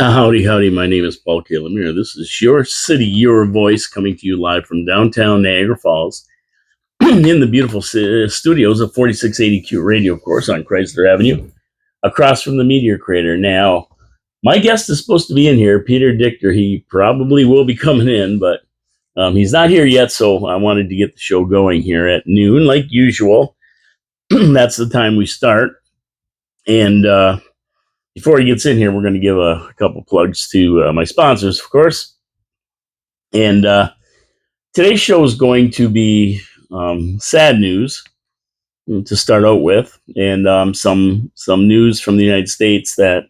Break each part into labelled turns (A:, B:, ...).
A: Howdy, howdy. My name is Paul K. Lemire. This is your city, your voice, coming to you live from downtown Niagara Falls in the beautiful studios of 4680Q Radio, of course, on Chrysler Avenue, across from the Meteor Crater. Now, my guest is supposed to be in here, Peter Dychtiar. He probably will be coming in, but he's not here yet, so I wanted to get the show going here at noon, like usual. That's the time we start. And before he gets in here, we're going to give a couple plugs to my sponsors, of course. And today's show is going to be sad news to start out with, and some news from the United States that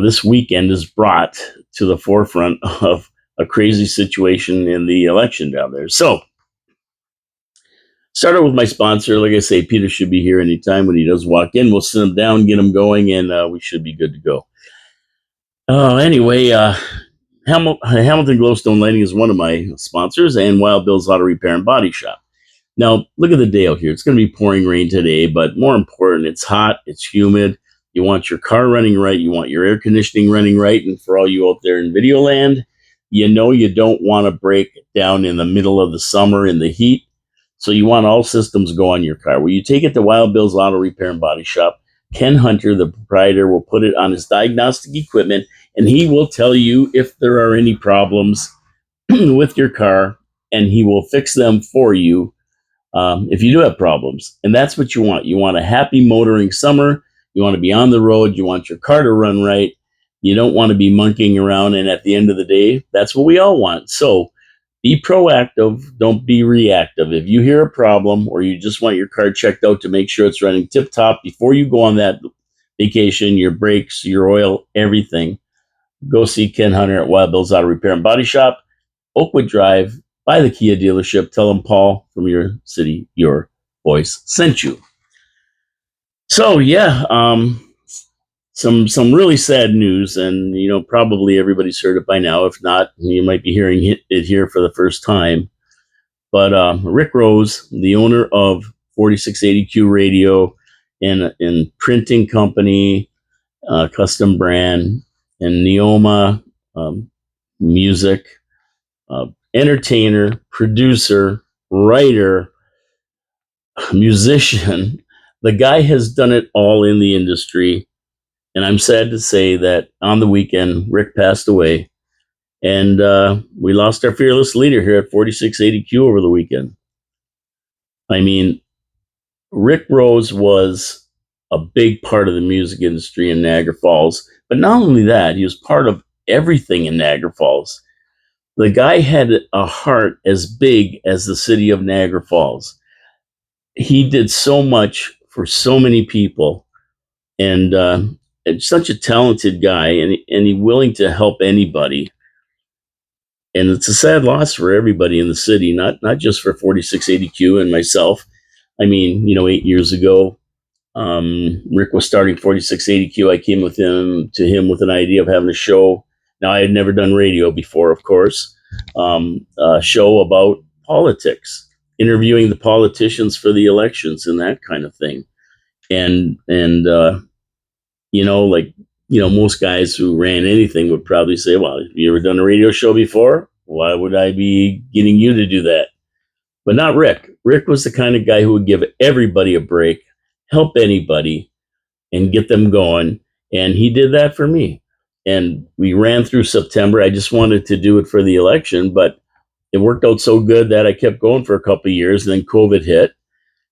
A: this weekend is brought to the forefront of a crazy situation in the election down there. So, start out with my sponsor. Like I say, Peter should be here anytime. When he does walk in, we'll sit him down, get him going, and we should be good to go. Anyway, Hamilton Glowstone Lighting is one of my sponsors, and Wild Bill's Auto Repair and Body Shop. Now, look at the day out here. It's going to be pouring rain today, but more important, it's hot, it's humid. You want your car running right. You want your air conditioning running right. And for all you out there in video land, you know you don't want to break down in the middle of the summer in the heat. So you want all systems go on your car. Well, you take it to Wild Bill's Auto Repair and Body Shop. Ken Hunter, the proprietor, will put it on his diagnostic equipment, and he will tell you if there are any problems with your car, and he will fix them for you if you do have problems. And that's what you want. You want a happy motoring summer. You want to be on the road. You want your car to run right. You don't want to be monkeying around, and at the end of the day, that's what we all want. So be proactive. Don't be reactive. If you hear a problem or you just want your car checked out to make sure it's running tip-top before you go on that vacation, your brakes, your oil, everything, go see Ken Hunter at Wild Bill's Auto Repair and Body Shop, Oakwood Drive, by the Kia dealership. Tell them Paul from your city, your voice sent you. So, yeah, some really sad news, and probably everybody's heard it by now. If not, you might be hearing it here for the first time. But Rick Rose, the owner of 4680Q Radio and printing company, custom brand, and Neoma music, entertainer, producer, writer, musician. The guy has done it all in the industry. And I'm sad to say that on the weekend, Rick passed away. And we lost our fearless leader here at 4680Q over the weekend. I mean, Rick Rose was a big part of the music industry in Niagara Falls. But not only that, he was part of everything in Niagara Falls. The guy had a heart as big as the city of Niagara Falls. He did so much for so many people. And such a talented guy, and he's willing to help anybody. And it's a sad loss for everybody in the city, not just for 4680Q and myself. I mean, 8 years ago, Rick was starting 4680Q. I came to him with an idea of having a show. Now, I had never done radio before, of course. A show about politics, interviewing the politicians for the elections and that kind of thing. And most guys who ran anything would probably say, well, have you ever done a radio show before? Why would I be getting you to do that? But not Rick. Rick was the kind of guy who would give everybody a break, help anybody, and get them going. And he did that for me. And we ran through September. I just wanted to do it for the election, but it worked out so good that I kept going for a couple of years. And then COVID hit.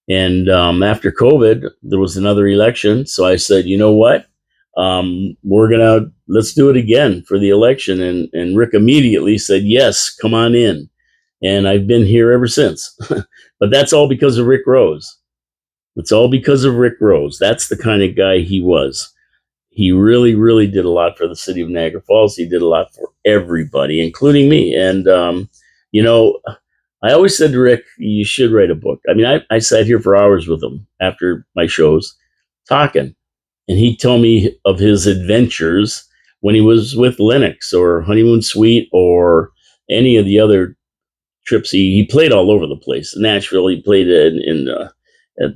A: And after COVID, there was another election. So I said, you know what? Let's do it again for the election. And Rick immediately said, yes, come on in. And I've been here ever since. But that's all because of Rick Rose. It's all because of Rick Rose. That's the kind of guy he was. He really, really did a lot for the city of Niagara Falls. He did a lot for everybody, including me. And, I always said to Rick, you should write a book. I mean, I sat here for hours with him after my shows talking. And he told me of his adventures when he was with Lennox or Honeymoon Suite or any of the other trips. He played all over the place. Nashville, he played at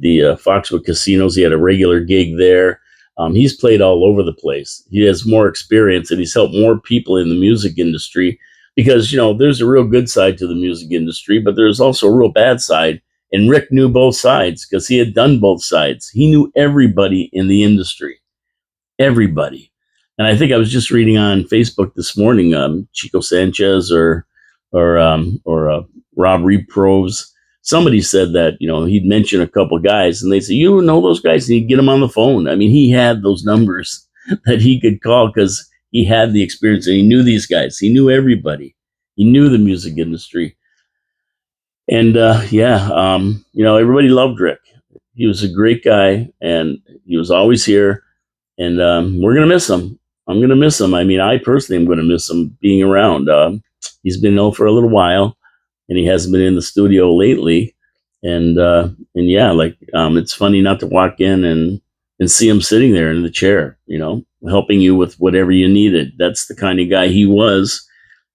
A: the Foxwood casinos. He had a regular gig there. He's played all over the place. He has more experience, and he's helped more people in the music industry because, there's a real good side to the music industry, but there's also a real bad side. And Rick knew both sides because he had done both sides. He knew everybody in the industry, everybody. And I think I was just reading on Facebook this morning, Chico Sanchez or Rob Reproves. Somebody said that he'd mention a couple guys, and they say, "You know those guys?" And he'd get them on the phone. I mean, he had those numbers that he could call because he had the experience and he knew these guys. He knew everybody. He knew the music industry, and everybody loved Rick. He was a great guy, and he was always here. And we're gonna miss him. I'm gonna miss him. I mean, I personally am gonna miss him being around. He's been ill for a little while, and he hasn't been in the studio lately. And yeah, it's funny not to walk in and see him sitting there in the chair, helping you with whatever you needed. That's the kind of guy he was,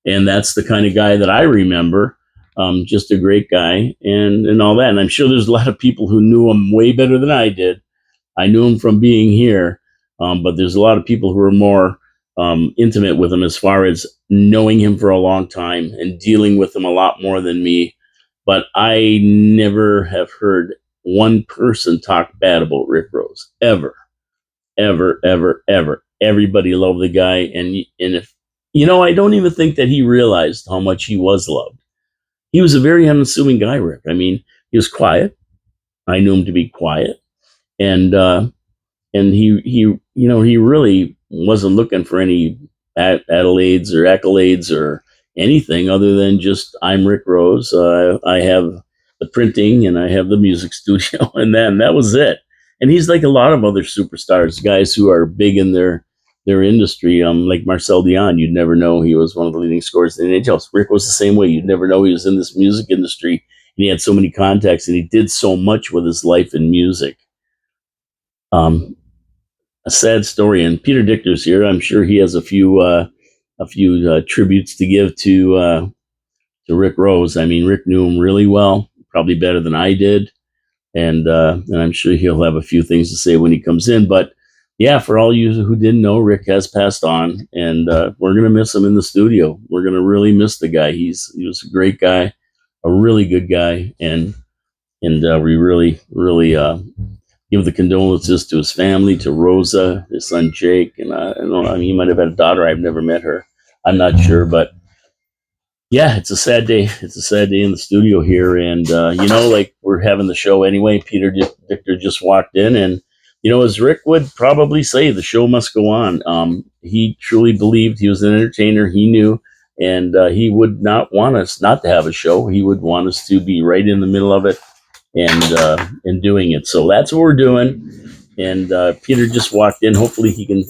A: and that's the kind of guy that I remember. Just a great guy, and all that. And I'm sure there's a lot of people who knew him way better than I did. I knew him from being here, but there's a lot of people who are more intimate with him as far as knowing him for a long time and dealing with him a lot more than me. But I never have heard one person talk bad about Rick Rose, ever, ever, ever, ever. Everybody loved the guy, and if I don't even think that he realized how much he was loved. He was a very unassuming guy, Rick. I mean, he was quiet. I knew him to be quiet, and he really wasn't looking for any accolades or anything other than just, I'm Rick Rose. I have the printing and I have the music studio, and then that was it. And he's like a lot of other superstars, guys who are big in their industry. Like Marcel Dion, you'd never know he was one of the leading scorers in the NHL. Rick was the same way. You'd never know he was in this music industry, and he had so many contacts, and he did so much with his life in music. A sad story, and Peter Dychtiar's here. I'm sure he has a few tributes to give to Rick Rose. I mean, Rick knew him really well, probably better than I did, and I'm sure he'll have a few things to say when he comes in. But yeah, for all you who didn't know, Rick has passed on, and we're gonna miss him in the studio. We're gonna really miss the guy. He was a great guy, a really good guy, and we really give the condolences to his family, to Rosa, his son Jake, and I don't know. I mean, he might have had a daughter. I've never met her. I'm not sure, but yeah, it's a sad day. It's a sad day in the studio here, and we're having the show anyway. Peter Dychtiar just walked in, and as Rick would probably say, the show must go on. He truly believed he was an entertainer. He knew, and he would not want us not to have a show. He would want us to be right in the middle of it and doing it. So that's what we're doing. And Peter just walked in. Hopefully he can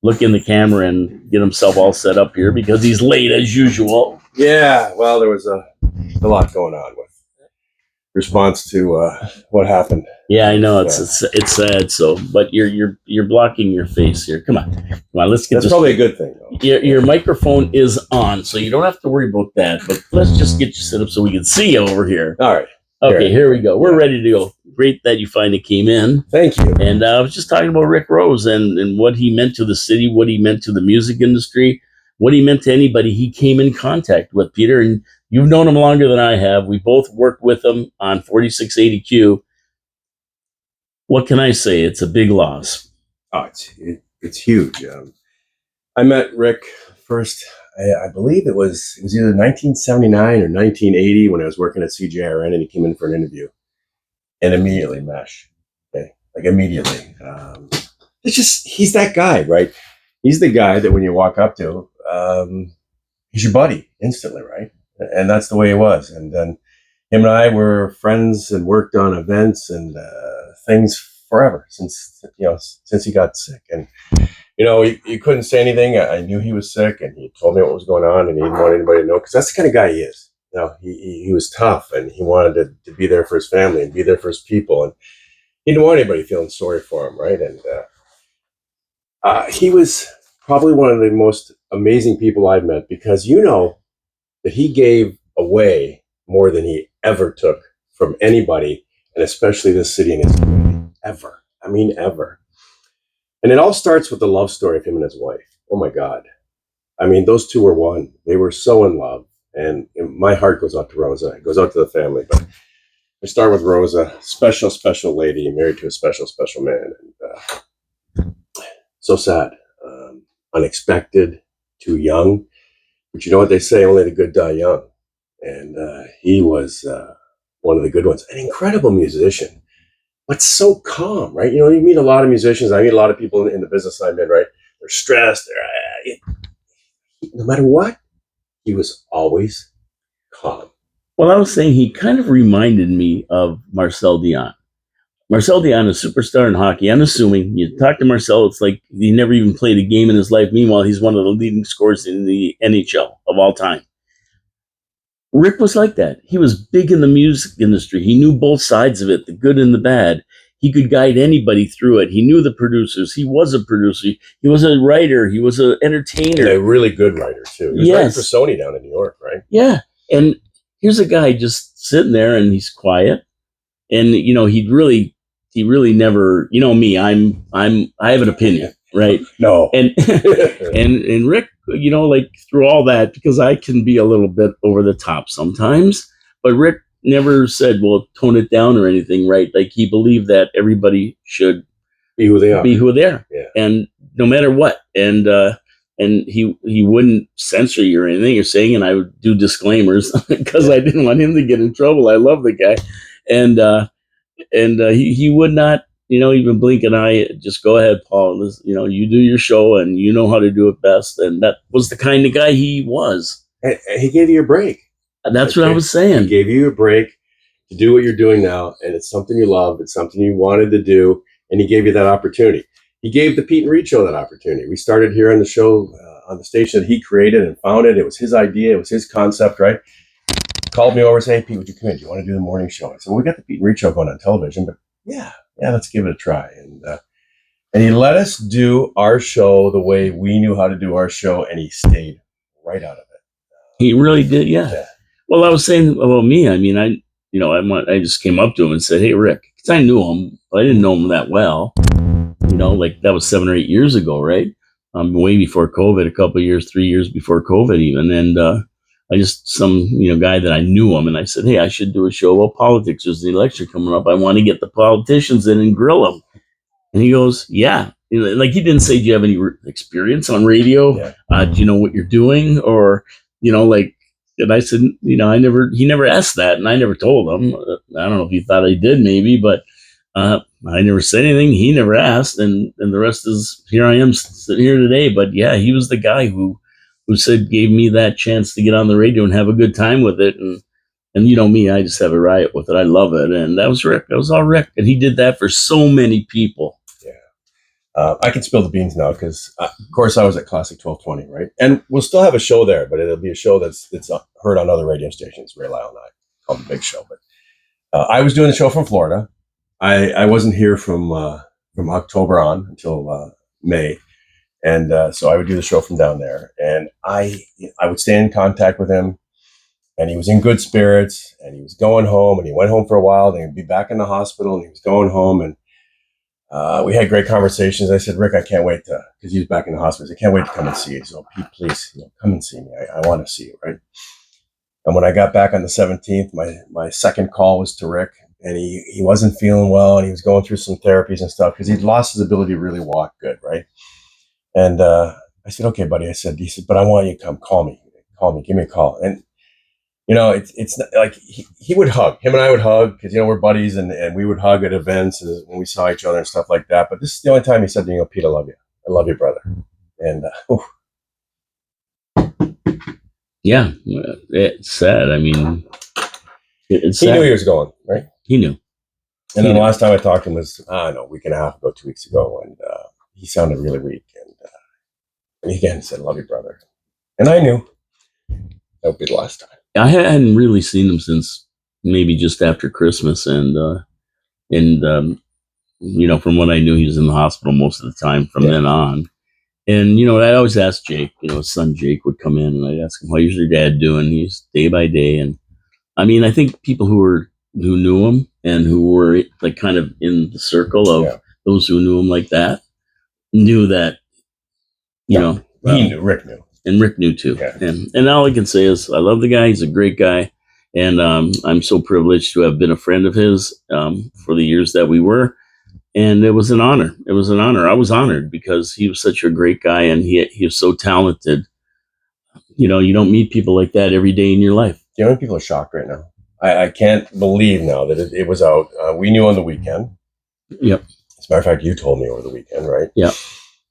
A: look in the camera and get himself all set up here because he's late as usual.
B: Yeah, well, there was a lot going on with response to what happened.
A: Yeah, I know it's sad. So, but you're blocking your face here. Come on, let's get.
B: That's
A: this.
B: Probably a good thing, though.
A: Your microphone is on, so you don't have to worry about that. But let's just get you set up so we can see you over here.
B: All right.
A: Okay, here we go. We're ready to go. Great that you finally came in.
B: Thank you.
A: And I was just talking about Rick Rose and what he meant to the city, what he meant to the music industry, what he meant to anybody he came in contact with, Peter. And you've known him longer than I have. We both worked with him on 4680Q. What can I say? It's a big loss.
B: Oh, it's huge. I met Rick first. I believe it was either 1979 or 1980 when I was working at CJRN, and he came in for an interview, and immediately mesh. Okay, like immediately. It's just he's that guy, right? He's the guy that when you walk up to, he's your buddy instantly, right? And that's the way it was. And then him and I were friends and worked on events and things forever since he got sick. And he couldn't say anything. I knew he was sick, and he told me what was going on, and he didn't want anybody to know because that's the kind of guy he is. He was tough, and he wanted to be there for his family and be there for his people, and he didn't want anybody feeling sorry for him, right? And he was probably one of the most amazing people I've met because that he gave away more than he ever took from anybody, and especially this city and his community, ever. I mean, ever. And it all starts with the love story of him and his wife. Oh my God. I mean, those two were one. They were so in love. And my heart goes out to Rosa. It goes out to the family. But we start with Rosa, special, special lady, married to a special, special man. And so sad, unexpected, too young. But you know what they say, only the good die young. And he was one of the good ones. An incredible musician, but so calm, right? You know, you meet a lot of musicians. I meet a lot of people in the business I'm in, right? They're stressed. No matter what, he was always calm.
A: Well, I was saying he kind of reminded me of Marcel Dion. Marcel Dion is a superstar in hockey. I'm assuming you talk to Marcel, it's like he never even played a game in his life. Meanwhile, he's one of the leading scorers in the NHL of all time. Rick was like that. He was big in the music industry. He knew both sides of it, the good and the bad. He could guide anybody through it. He knew the producers. He was a producer. He was a writer. He was an entertainer.
B: And a really good writer, too. He was writing for Sony down in New York, right?
A: Yeah. And here's a guy just sitting there and he's quiet. And, you know, he really never, you know me, I have an opinion, right?
B: No.
A: And and Rick, you know, like through all that, because I can be a little bit over the top sometimes, but Rick never said, well, tone it down or anything, right? Like he believed that everybody should
B: be who they are.
A: Yeah. And no matter what. And he wouldn't censor you or anything you're saying, and I would do disclaimers because I didn't want him to get in trouble. I love the guy. And he would not, you know, even blink an eye. Just go ahead, Paul. This, you know, you do your show, and you know how to do it best. And that was the kind of guy he was.
B: And he gave you a break.
A: That's what I was saying.
B: He gave you a break to do what you're doing now, and it's something you love. It's something you wanted to do, and he gave you that opportunity. He gave the Pete and Reed show that opportunity. We started here on the show, on the station that he created and founded. It was his idea. It was his concept, right? Called me over and said, hey, Pete, would you come in? Do you want to do the morning show? I said, well, we got the Pete and Reed show going on television, but yeah, let's give it a try. And he let us do our show the way we knew how to do our show, and he stayed right out of it.
A: He really did, yeah. Well, I was saying about me, I mean, I just came up to him and said, hey, Rick, because I knew him, but I didn't know him that well. You know, like that was 7 or 8 years ago, right? Way before COVID, a couple of years, 3 years before COVID even. And I just, some, you know, guy that I knew him, and I said, hey, I should do a show about politics. There's the election coming up. I want to get the politicians in and grill them. And he goes, yeah. Like he didn't say, do you have any experience on radio? Yeah. Do you know what you're doing? Or, you know, like, and I said, you know, he never asked that, and I never told him. I don't know if he thought I did maybe, but I never said anything. He never asked, and the rest is, here I am sitting here today. But yeah, he was the guy who gave me that chance to get on the radio and have a good time with it. And you know me, I just have a riot with it. I love it. And that was Rick. That was all Rick. And he did that for so many people.
B: Yeah. I can spill the beans now because, of course, I was at Classic 1220, right? And we'll still have a show there, but it'll be a show that's heard on other radio stations, Ray Lyle and I, called The Big Show. But I was doing the show from Florida. I wasn't here from October on until May. And so I would do the show from down there, and I would stay in contact with him, and he was in good spirits, and he was going home, and he went home for a while, then he'd be back in the hospital, and he was going home, and we had great conversations. I said, Rick, I can't wait because he was back in the hospital. I can't wait to come and see you. So Pete, please, you know, come and see me. I want to see you, right? And when I got back on the 17th, my second call was to Rick, and he wasn't feeling well, and he was going through some therapies and stuff because he'd lost his ability to really walk good, right? And I said, okay, buddy. He said, but I want you to come. Call me, give me a call. And, you know, it's not, like he would hug. Him and I would hug because, you know, we're buddies, and we would hug at events when we saw each other and stuff like that. But this is the only time he said, you know, Pete, I love you. I love you, brother. And
A: yeah, it's sad. I mean, it's sad.
B: He knew he was going, right?
A: He knew.
B: And then the last time I talked to him was, a week and a half ago, 2 weeks ago. And he sounded really weak. And he again said, love you, brother. And I knew that would be the last time.
A: I hadn't really seen him since maybe just after Christmas. And you know, from what I knew, he was in the hospital most of the time from then on. And, you know, I always asked Jake, you know, his son Jake would come in, and I'd ask him, how's your dad doing? He's day by day. And I mean, I think people who knew him and who were like kind of in the circle of those who knew him like that, knew that,
B: he knew. Rick knew.
A: And Rick knew too.
B: Yeah.
A: And all I can say is I love the guy. He's a great guy. And I'm so privileged to have been a friend of his for the years that we were. And it was an honor. It was an honor. I was honored because he was such a great guy and he was so talented. You don't meet people like that every day in your life.
B: The only people are shocked right now. I can't believe now that it was out. We knew on the weekend.
A: Yep.
B: As a matter of fact, you told me over the weekend, right?
A: Yeah.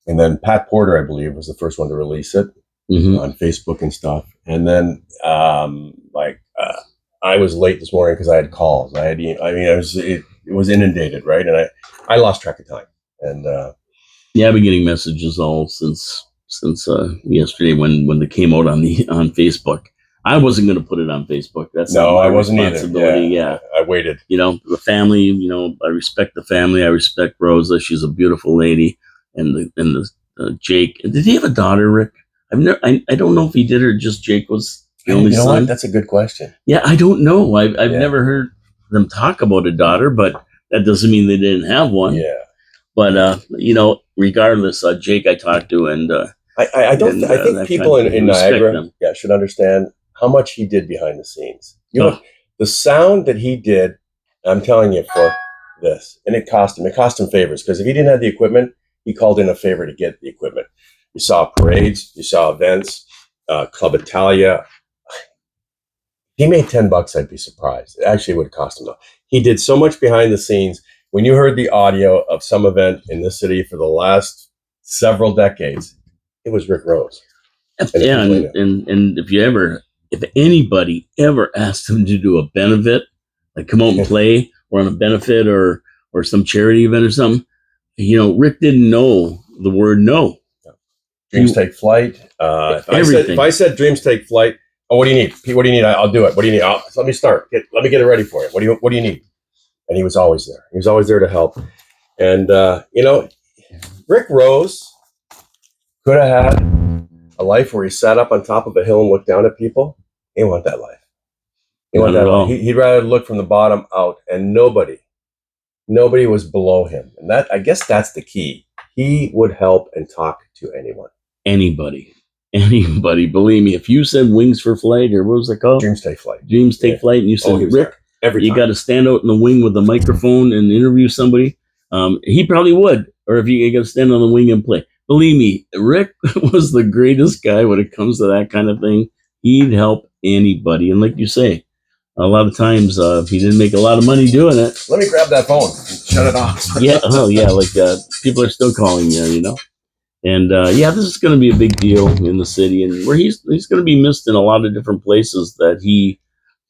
B: And then Pat Porter, I believe, was the first one to release it on Facebook and stuff. And then, I was late this morning because I had calls. It was inundated, right? And I lost track of time. And
A: I've been getting messages all since yesterday when they came out on Facebook. I wasn't going to put it on Facebook. That's not my
B: I wasn't
A: responsibility.
B: either.
A: Yeah,
B: I waited.
A: The family. I respect the family. I respect Rosa. She's a beautiful lady. And the Jake. Did he have a daughter, Rick? I don't know if he did or just Jake was the only son.
B: What? That's a good question.
A: Yeah, I don't know. I've never heard them talk about a daughter, but that doesn't mean they didn't have one.
B: Yeah.
A: But regardless, Jake I talked to, and
B: I think people in Niagara should understand how much he did behind the scenes. The sound that he did, I'm telling you, for this, and it cost him favors, because if he didn't have the equipment, he called in a favor to get the equipment. You saw parades, you saw events, Club Italia. He made $10. I'd be surprised. It actually would have cost him though. He did so much behind the scenes. When you heard the audio of some event in this city for the last several decades, it was Rick Rose.
A: And if anybody ever asked him to do a benefit, like come out and play, or on a benefit or some charity event or something, Rick didn't know the word no.
B: Dreams take flight. If I said dreams take flight, what do you need? Pete, what do you need? I'll do it. What do you need? Let me start. Let me get it ready for you. What do you need? And he was always there. He was always there to help. And Rick Rose could have had a life where he sat up on top of a hill and looked down at people. He didn't want that life. He wanted that life. He'd rather look from the bottom out, and nobody was below him. And I guess that's the key. He would help and talk to anyone.
A: Anybody. Believe me, if you said Wings for Flight, or what was it called?
B: Dreams Take Flight.
A: Dreams Take Flight, and you said, Rick, you got to stand out in the wing with a microphone and interview somebody, he probably would. Or if you got to stand on the wing and play. Believe me, Rick was the greatest guy when it comes to that kind of thing. He'd help anybody. And like you say, a lot of times he didn't make a lot of money doing it.
B: Let me grab that phone and shut it off.
A: People are still calling you, And this is going to be a big deal in the city, and where he's going to be missed in a lot of different places. That he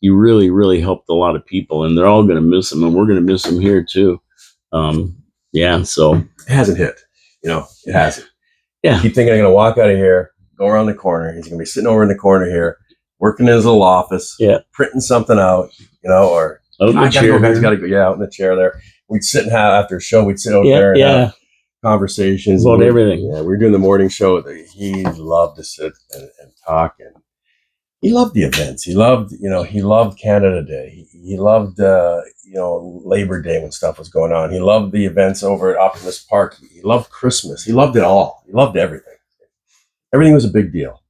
A: really, really helped a lot of people, and they're all going to miss him, and we're going to miss him here too. So
B: it hasn't hit, it hasn't.
A: Yeah,
B: keep thinking I'm going to walk out of here, go around the corner. He's going to be sitting over in the corner here, working in his little office, printing something out, or
A: out in the chair.
B: He's got to go, out in the chair there. We'd sit and have after a show. We'd sit out there and have conversations
A: about everything.
B: Yeah, we were doing the morning show. He loved to sit and talk, and he loved the events. He loved, he loved Canada Day. He loved, Labor Day when stuff was going on. He loved the events over at Optimus Park. He loved Christmas. He loved it all. He loved everything. Everything was a big deal.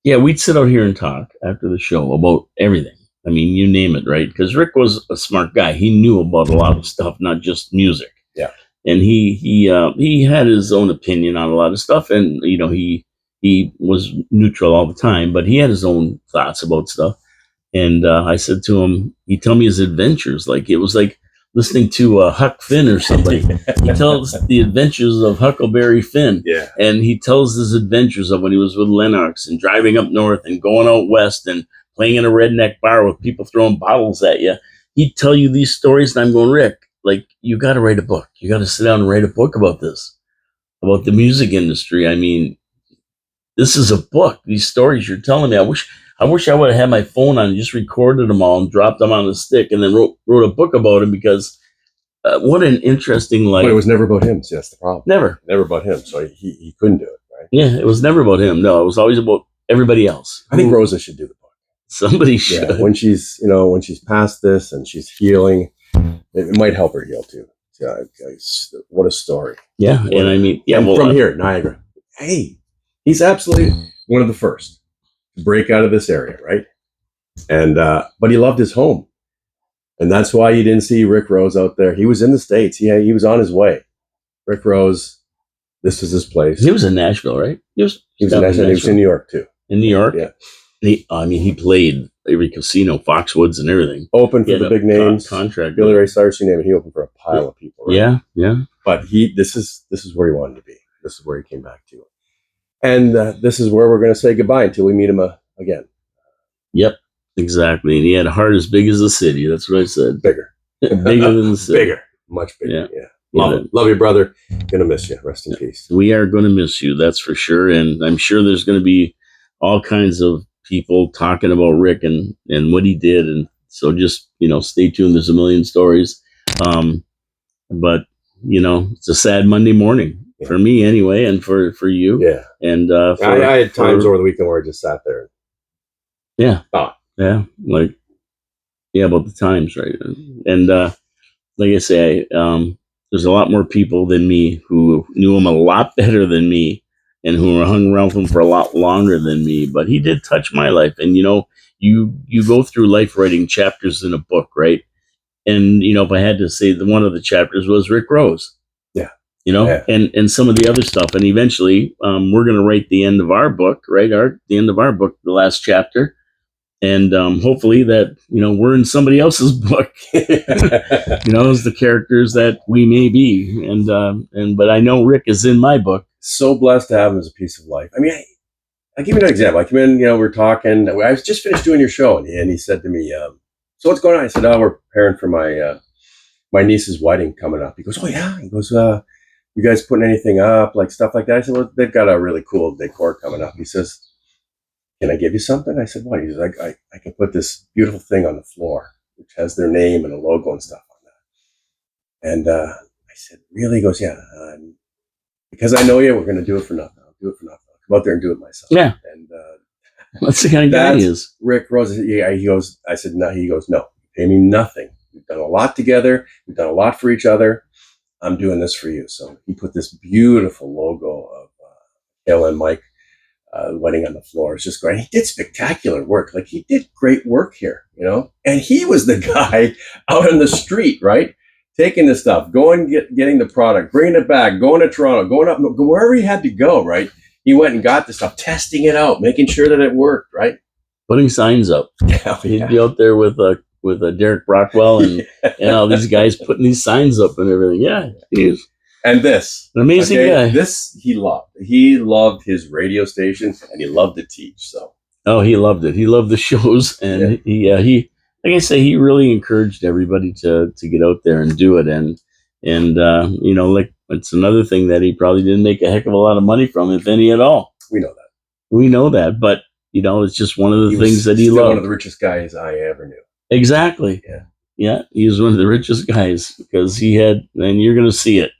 A: Yeah, we'd sit out here and talk after the show about everything. I mean, you name it, right? Because Rick was a smart guy. He knew about a lot of stuff, not just music.
B: Yeah.
A: And he had his own opinion on a lot of stuff, and he was neutral all the time, but he had his own thoughts about stuff. And I said to him, he'd tell me his adventures, like it was like listening to Huck Finn or somebody. He tells the adventures of Huckleberry Finn, and he tells his adventures of when he was with Lennox and driving up north and going out west and playing in a redneck bar with people throwing bottles at you. He'd tell you these stories, and I'm going, Rick, like, you got to write a book. You got to sit down and write a book about this, about the music industry. I mean, this is a book. These stories you're telling me. I wish I would have had my phone on and just recorded them all and dropped them on a stick and then wrote a book about them, because what an interesting life.
B: But it was never about him. See, that's the problem.
A: Never
B: about him. So he couldn't do it, right?
A: Yeah, it was never about him. No, it was always about everybody else.
B: I think Rosa should do the book.
A: Somebody should.
B: Yeah, when she's past this and she's healing, it might help her heal too. what a story.
A: Yeah, and I mean, yeah,
B: and from here, Niagara. Hey, he's absolutely one of the first to break out of this area, right? And but he loved his home, and that's why you didn't see Rick Rose out there. He was in the States. He was on his way. Rick Rose, this was his place.
A: He was in Nashville, right?
B: He was in Nashville. He was in New York too.
A: In New York,
B: yeah.
A: He played every casino, Foxwoods, and everything.
B: Open for the big names.
A: Contract.
B: Billy Ray Cyrus, you name it. He opened for a pile of people. Right?
A: Yeah.
B: But this is where he wanted to be. This is where he came back to, and this is where we're going to say goodbye until we meet him again.
A: Yep, exactly. And he had a heart as big as the city. That's what I said.
B: Bigger
A: than the city.
B: Bigger, much bigger. Yeah. Love you, brother. Gonna miss you. Rest in peace.
A: We are going to miss you. That's for sure. And I'm sure there's going to be all kinds of people talking about Rick and what he did. And so just, stay tuned. There's a million stories. But it's a sad Monday morning for me anyway. And for you.
B: Yeah.
A: And,
B: I had times over the weekend where I just sat there.
A: Yeah.
B: Thought.
A: Yeah. About the times. Right. And, like I say, there's a lot more people than me who knew him a lot better than me and who were hung around with him for a lot longer than me. But he did touch my life. And, you go through life writing chapters in a book, right? And, if I had to say one of the chapters was Rick Rose.
B: Yeah.
A: And some of the other stuff. And eventually we're going to write the end of our book, right? The end of our book, the last chapter. And hopefully that, we're in somebody else's book, as the characters that we may be. But I know Rick is in my book.
B: So blessed to have him as a piece of life. I mean, I'll give you an example. I come in, we're talking. I was just finished doing your show, and he said to me, so what's going on? I said, we're preparing for my niece's wedding coming up. He goes, oh, yeah. He goes, you guys putting anything up, like stuff like that? I said, well, they've got a really cool decor coming up. He says, can I give you something? I said, what? He's like, I can put this beautiful thing on the floor, which has their name and a logo and stuff on that. And I said, really? He goes, yeah. Because I know you, we're going to do it for nothing. I'll do it for nothing. I'll come out there and do it myself.
A: Yeah.
B: And
A: that's the kind of guy he is.
B: Rick Rose. Yeah, he goes, I said, no. He goes, no, pay me nothing. We've done a lot together. We've done a lot for each other. I'm doing this for you. So he put this beautiful logo of Hale and Mike wedding on the floor. It's just great. He did spectacular work. Like, he did great work here, and he was the guy out on the street, right? Taking the stuff, going, getting the product, bringing it back, going to Toronto, going up, wherever he had to go, right? He went and got the stuff, testing it out, making sure that it worked, right?
A: Putting signs up. He'd be out there with Derek Brockwell and all these guys putting these signs up and everything. Yeah, he is.
B: And this.
A: An amazing guy.
B: This he loved. He loved his radio station, and he loved to teach. So.
A: Oh, he loved it. He loved the shows. And he like I say, he really encouraged everybody to get out there and do it. And like, it's another thing that he probably didn't make a heck of a lot of money from, if any at all.
B: We know that.
A: But, it's just one of the things that he loved.
B: One of the richest guys I ever knew.
A: Exactly.
B: Yeah.
A: Yeah. He was one of the richest guys because he had, and you're going to see it.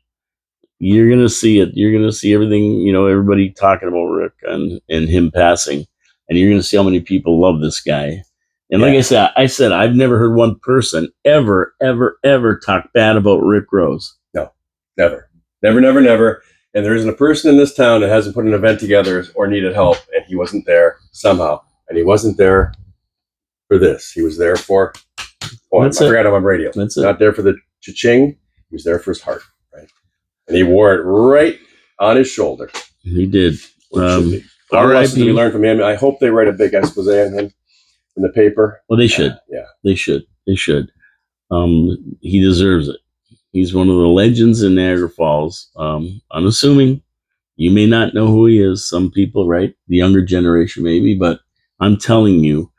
A: You're going to see it. You're going to see everything, everybody talking about Rick and him passing. And you're going to see how many people love this guy. And like I said, I've never heard one person ever, ever, ever talk bad about Rick Rose.
B: No, never. Never. And there isn't a person in this town that hasn't put an event together or needed help, and he wasn't there somehow. And he wasn't there for this. He was there for, I forgot I'm on radio.
A: That's it.
B: Not there for the cha-ching. He was there for his heart, right? And he wore it right on his shoulder.
A: He did.
B: What lessons did we learn from him? I hope they write a big expose on him in the paper.
A: Well, they should.
B: Yeah.
A: They should. He deserves it. He's one of the legends in Niagara Falls. I'm assuming you may not know who he is. Some people, right? The younger generation maybe, but I'm telling you,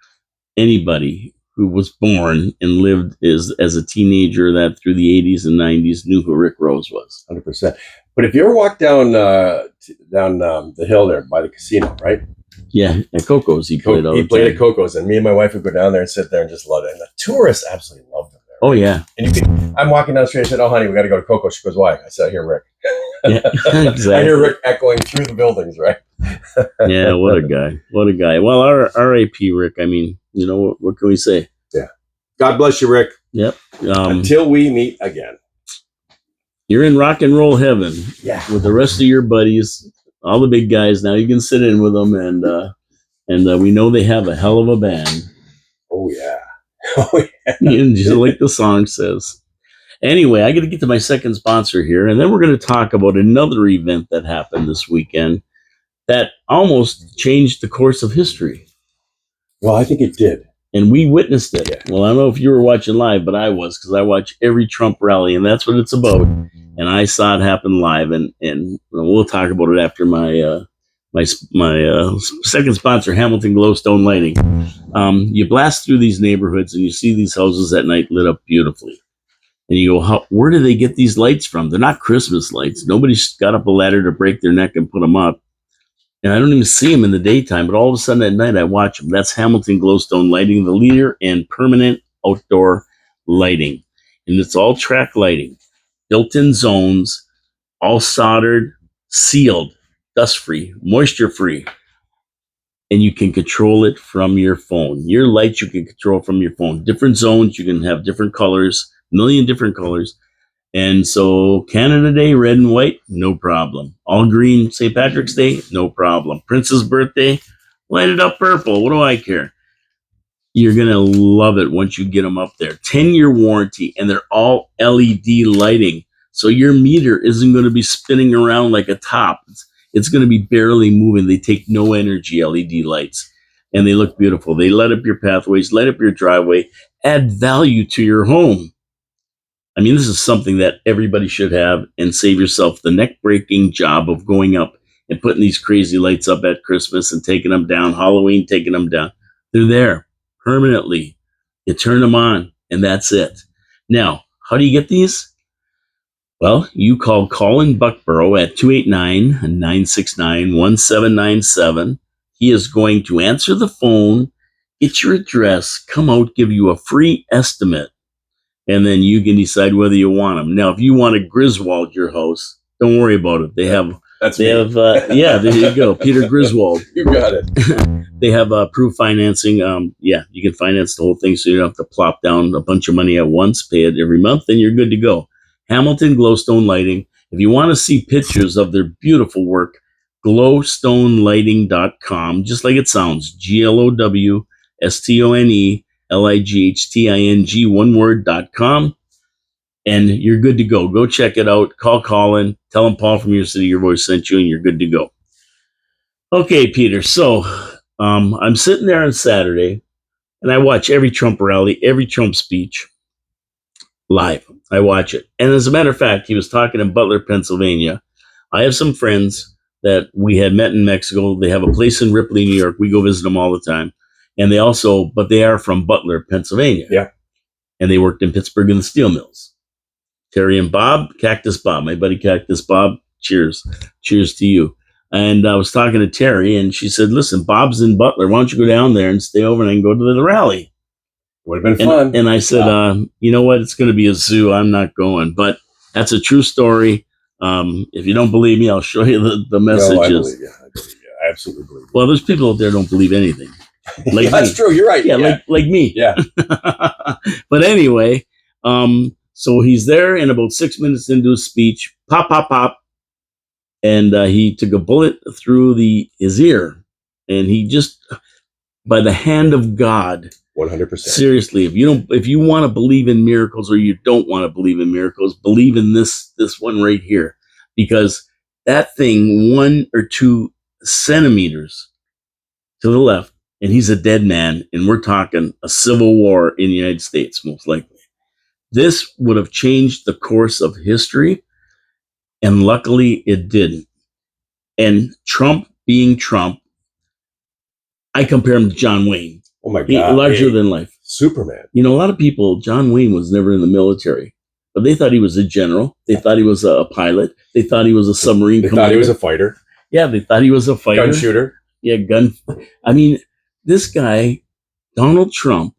A: anybody who was born and lived as a teenager that through the 80s and 90s knew who Rick Rose was.
B: 100%. But if you ever walk down the hill there by the casino, right?
A: Yeah, at Coco's he played all the time.
B: He played at Coco's, and me and my wife would go down there and sit there and just love it. And the tourists absolutely loved him there.
A: Oh, yeah.
B: And I'm walking down the street, I said, oh, honey, we got to go to Coco's. She goes, why? I said, I hear Rick.
A: Yeah, exactly.
B: I hear Rick echoing through the buildings, right?
A: Yeah, what a guy. What a guy. Well, R.I.P. Rick, I mean, what can we say?
B: Yeah. God bless you, Rick.
A: Yep.
B: Until we meet again.
A: You're in rock and roll heaven
B: Yeah.
A: with the rest of your buddies, all the big guys. Now you can sit in with them, and we know they have a hell of a band.
B: Oh yeah. Oh yeah.
A: And just like the song says. Anyway, I got to get to my second sponsor here, and then we're going to talk about another event that happened this weekend that almost changed the course of history.
B: Well, I think it did.
A: And we witnessed it.
B: Yeah.
A: Well, I don't know if you were watching live, but I was, because I watch every Trump rally, and that's what it's about. And I saw it happen live, and we'll talk about it after my second sponsor, Hamilton Glowstone Lighting. You blast through these neighborhoods, and you see these houses at night lit up beautifully. And you go, where do they get these lights from? They're not Christmas lights. Nobody's got up a ladder to break their neck and put them up. And I don't even see them in the daytime, but all of a sudden at night I watch them. That's Hamilton Glowstone Lighting, the leader in permanent outdoor lighting. And it's all track lighting, built-in zones, all soldered, sealed, dust-free, moisture-free. And you can control it from your phone. Your lights you can control from your phone. Different zones, you can have different colors, a million different colors. And so Canada Day, red and white, no problem. All green, St. Patrick's Day, no problem. Prince's birthday, light it up purple. What do I care? You're going to love it once you get them up there. 10-year warranty, and they're all LED lighting. So your meter isn't going to be spinning around like a top. It's going to be barely moving. They take no energy, LED lights, and they look beautiful. They light up your pathways, light up your driveway, add value to your home. I mean, this is something that everybody should have, and save yourself the neck-breaking job of going up and putting these crazy lights up at Christmas and taking them down, Halloween, taking them down. They're there permanently. You turn them on, and that's it. Now, how do you get these? Well, you call Colin Buckborough at 289-969-1797. He is going to answer the phone, get your address, come out, give you a free estimate, and then you can decide whether you want them. Now, if you want to Griswold your house, don't worry about it. They have, there you go, Peter Griswold.
B: You got it.
A: They have approved financing. You can finance the whole thing, so you don't have to plop down a bunch of money at once, pay it every month, and you're good to go. Hamilton Glowstone Lighting. If you want to see pictures of their beautiful work, glowstonelighting.com, just like it sounds, GLOWSTONELIGHTING, one word.com, and you're good to go. Go check it out. Call Colin. Tell him Paul from Your City, Your Voice sent you, and you're good to go. Okay, Peter. So I'm sitting there on Saturday, and I watch every Trump rally, every Trump speech live. I watch it. And as a matter of fact, he was talking in Butler, Pennsylvania. I have some friends that we had met in Mexico. They have a place in Ripley, New York. We go visit them all the time. And they are from Butler, Pennsylvania.
B: Yeah.
A: And they worked in Pittsburgh in the steel mills. Terry and Bob, Cactus Bob, my buddy Cactus Bob, cheers. Cheers to you. And I was talking to Terry, and she said, listen, Bob's in Butler. Why don't you go down there and stay over and go to the rally?
B: Would have been fun.
A: And I said, you know what? It's going to be a zoo. I'm not going. But that's a true story. If you don't believe me, I'll show you the messages.
B: No, I believe you. I absolutely believe you.
A: Well, there's people out there who don't believe anything. Like
B: yeah, that's true. You're right.
A: Yeah, like me.
B: Yeah.
A: But anyway, so he's there, and about 6 minutes into his speech, pop, pop, pop. And he took a bullet through his ear. And he just, by the hand of God,
B: 100%.
A: seriously, if you want to believe in miracles, or you don't want to believe in miracles, believe in this one right here, because that thing 1 or 2 centimeters to the left, and he's a dead man, and we're talking a civil war in the United States, most likely. This would have changed the course of history, and luckily it didn't. And Trump being Trump, I compare him to John Wayne.
B: Oh my God.
A: Larger than life.
B: Superman.
A: You know, a lot of people, John Wayne was never in the military, but they thought he was a general. They thought he was a pilot. They thought he was a submarine commander.
B: They thought he was a fighter.
A: Yeah, they thought he was a fighter.
B: Gun shooter.
A: Yeah, I mean, this guy, Donald Trump,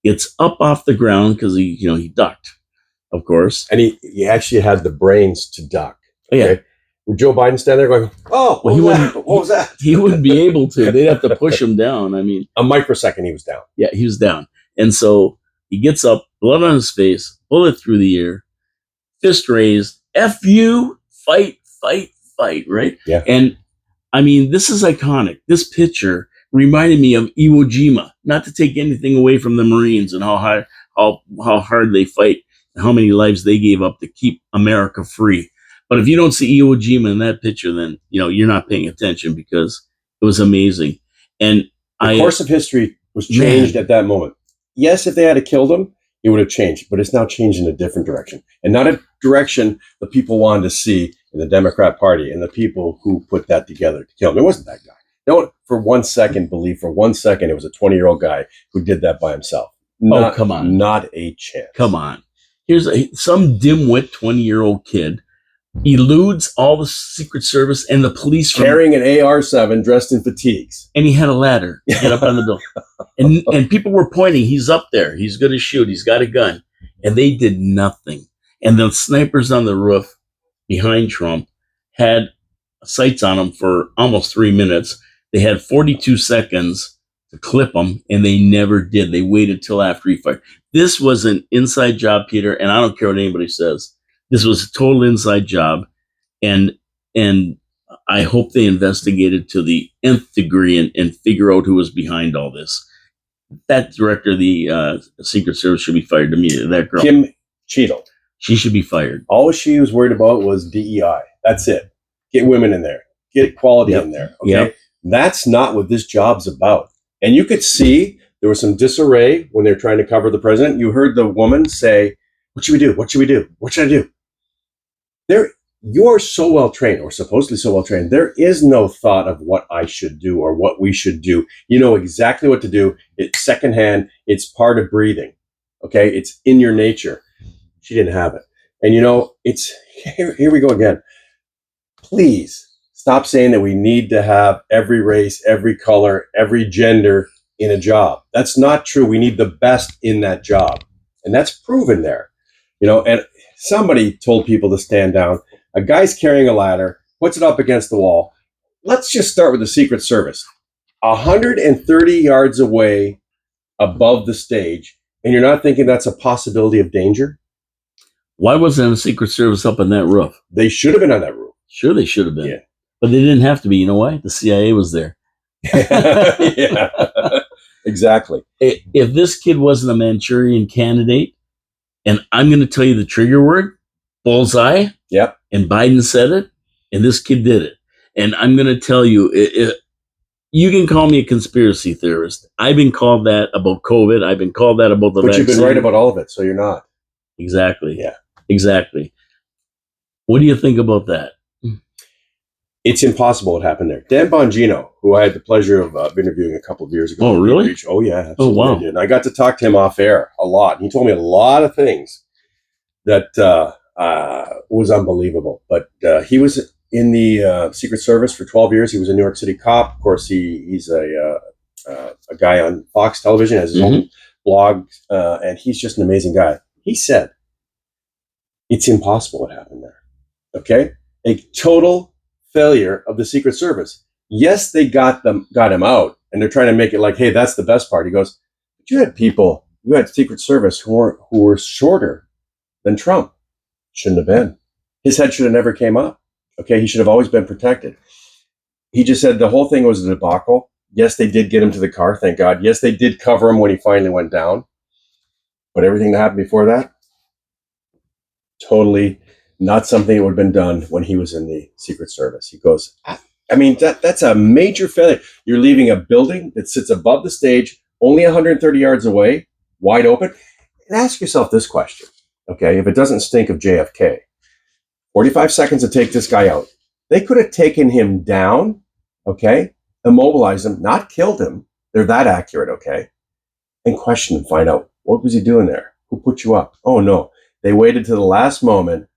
A: gets up off the ground because he ducked, of course.
B: And he actually had the brains to duck.
A: Okay?
B: Yeah. Would Joe Biden stand there going, oh, what was that?
A: He wouldn't be able to. They'd have to push him down. I mean,
B: a microsecond he was down.
A: Yeah, he was down. And so he gets up, blood on his face, bullet through the ear, fist raised, F you, fight, fight, fight, right?
B: Yeah.
A: And I mean, this is iconic. This picture reminded me of Iwo Jima, not to take anything away from the Marines and how hard they fight and how many lives they gave up to keep America free. But if you don't see Iwo Jima in that picture, then you're not paying attention, because it was amazing. And
B: the course of history was changed at that moment. Yes, if they had killed him, it would have changed, but it's now changed in a different direction, and not a direction the people wanted to see in the Democrat Party and the people who put that together to kill him. It wasn't that guy. Don't for 1 second believe for 1 second it was a 20-year-old guy who did that by himself.
A: Come on.
B: Not a chance.
A: Come on. Here's some dimwit 20-year-old kid eludes all the Secret Service and the police
B: carrying an AR-7, dressed in fatigues,
A: and he had a ladder to get up on the building, and people were pointing. He's up there. He's going to shoot. He's got a gun, and they did nothing. And the snipers on the roof behind Trump had sights on him for almost 3 minutes. They had 42 seconds to clip him, and they never did. They waited till after he fired. This was an inside job, Peter, and I don't care what anybody says. This was a total inside job, and I hope they investigated to the nth degree and figure out who was behind all this. That director of the Secret Service should be fired immediately. That girl,
B: Kim Cheadle,
A: she should be fired.
B: All she was worried about was DEI. That's it. Get women in there. Get equality in there. Okay, That's not what this job's about. And you could see there was some disarray when they were trying to cover the president. You heard the woman say, "What should we do? What should we do? What should I do?" You're so well trained, or supposedly so well trained. There is no thought of what I should do or what we should do. You know exactly what to do. It's secondhand. It's part of breathing. Okay, it's in your nature. She didn't have it, and it's here we go again. Please stop saying that we need to have every race, every color, every gender in a job. That's not true. We need the best in that job, and that's proven there. And somebody told people to stand down. A guy's carrying a ladder, puts it up against the wall. Let's just start with the Secret Service. 130 yards away above the stage, and you're not thinking that's a possibility of danger?
A: Why wasn't the Secret Service up on that roof?
B: They should have been on that roof.
A: Sure, they should have been.
B: Yeah.
A: But they didn't have to be. You know why? The CIA was there.
B: Yeah, exactly.
A: If this kid wasn't a Manchurian candidate, and I'm going to tell you the trigger word, bullseye.
B: Yep.
A: And Biden said it, and this kid did it. And I'm going to tell you, you can call me a conspiracy theorist. I've been called that about COVID. I've been called that about the vaccine.
B: But you've been right about all of it, so you're not.
A: Exactly.
B: Yeah.
A: Exactly. What do you think about that?
B: It's impossible what happened there. Dan Bongino, who I had the pleasure of interviewing a couple of years ago.
A: Oh, really?
B: Oh, yeah.
A: Oh, wow.
B: I did. And I got to talk to him off air a lot. He told me a lot of things that was unbelievable. But he was in the Secret Service for 12 years. He was a New York City cop. Of course, he's a guy on Fox Television, has his own blog, and he's just an amazing guy. He said, it's impossible what happened there. Okay? A total failure of the Secret Service. Yes, they got him out, and they're trying to make it like, hey, that's the best part. He goes, but you had Secret Service who were shorter than Trump. Shouldn't have been. His head should have never came up. Okay, he should have always been protected. He just said the whole thing was a debacle. Yes, they did get him to the car, thank God. Yes, they did cover him when he finally went down. But everything that happened before that, totally not something that would have been done when he was in the Secret Service. He goes, I mean, that's a major failure. You're leaving a building that sits above the stage, only 130 yards away, wide open. And ask yourself this question, okay? If it doesn't stink of JFK, 45 seconds to take this guy out. They could have taken him down, okay? Immobilized him, not killed him. They're that accurate, okay? And question and find out, what was he doing there? Who put you up? Oh, no. They waited to the last moment.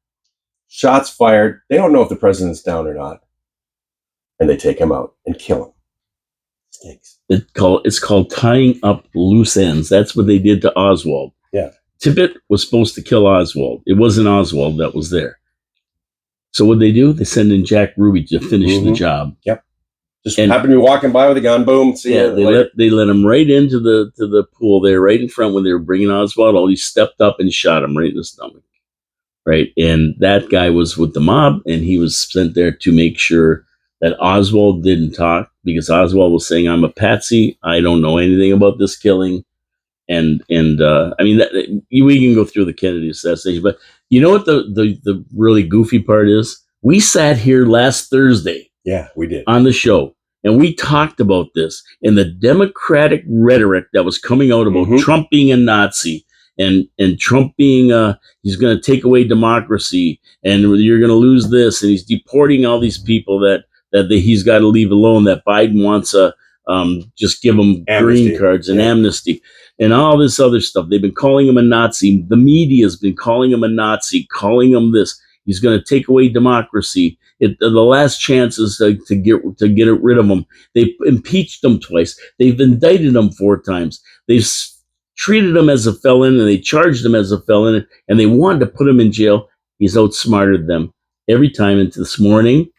B: Shots fired. They don't know if the president's down or not. And they take him out and kill him. Stinks.
A: It's called tying up loose ends. That's what they did to Oswald.
B: Yeah.
A: Tippit was supposed to kill Oswald. It wasn't Oswald that was there. So what they do? They send in Jack Ruby to finish the job.
B: Yep. Just happened to be walking by with a gun. Boom. See
A: yeah. They let him right into the pool there, right in front when they were bringing Oswald. He stepped up and shot him right in the stomach. right? And that guy was with the mob, and he was sent there to make sure that Oswald didn't talk, because Oswald was saying, "I'm a patsy. I don't know anything about this killing." And I mean, we can go through the Kennedy assassination, but you know what the really goofy part is? We sat here last Thursday,
B: Yeah, we did.
A: on the show, and we talked about this and the Democratic rhetoric that was coming out about Trump being a Nazi, and Trump being he's going to take away democracy, and you're going to lose this, and he's deporting all these people that he's got to leave alone. That Biden wants a just give them
B: Amnesty.
A: green cards and amnesty and all this other stuff. They've been calling him a Nazi. The media has been calling him a Nazi, calling him this. He's going to take away democracy. The last chance is to get rid of him. They've impeached him twice. They've indicted him 4 times. They've treated him as a felon, and they charged him as a felon, and they wanted to put him in jail. He's outsmarted them every time. And this morning,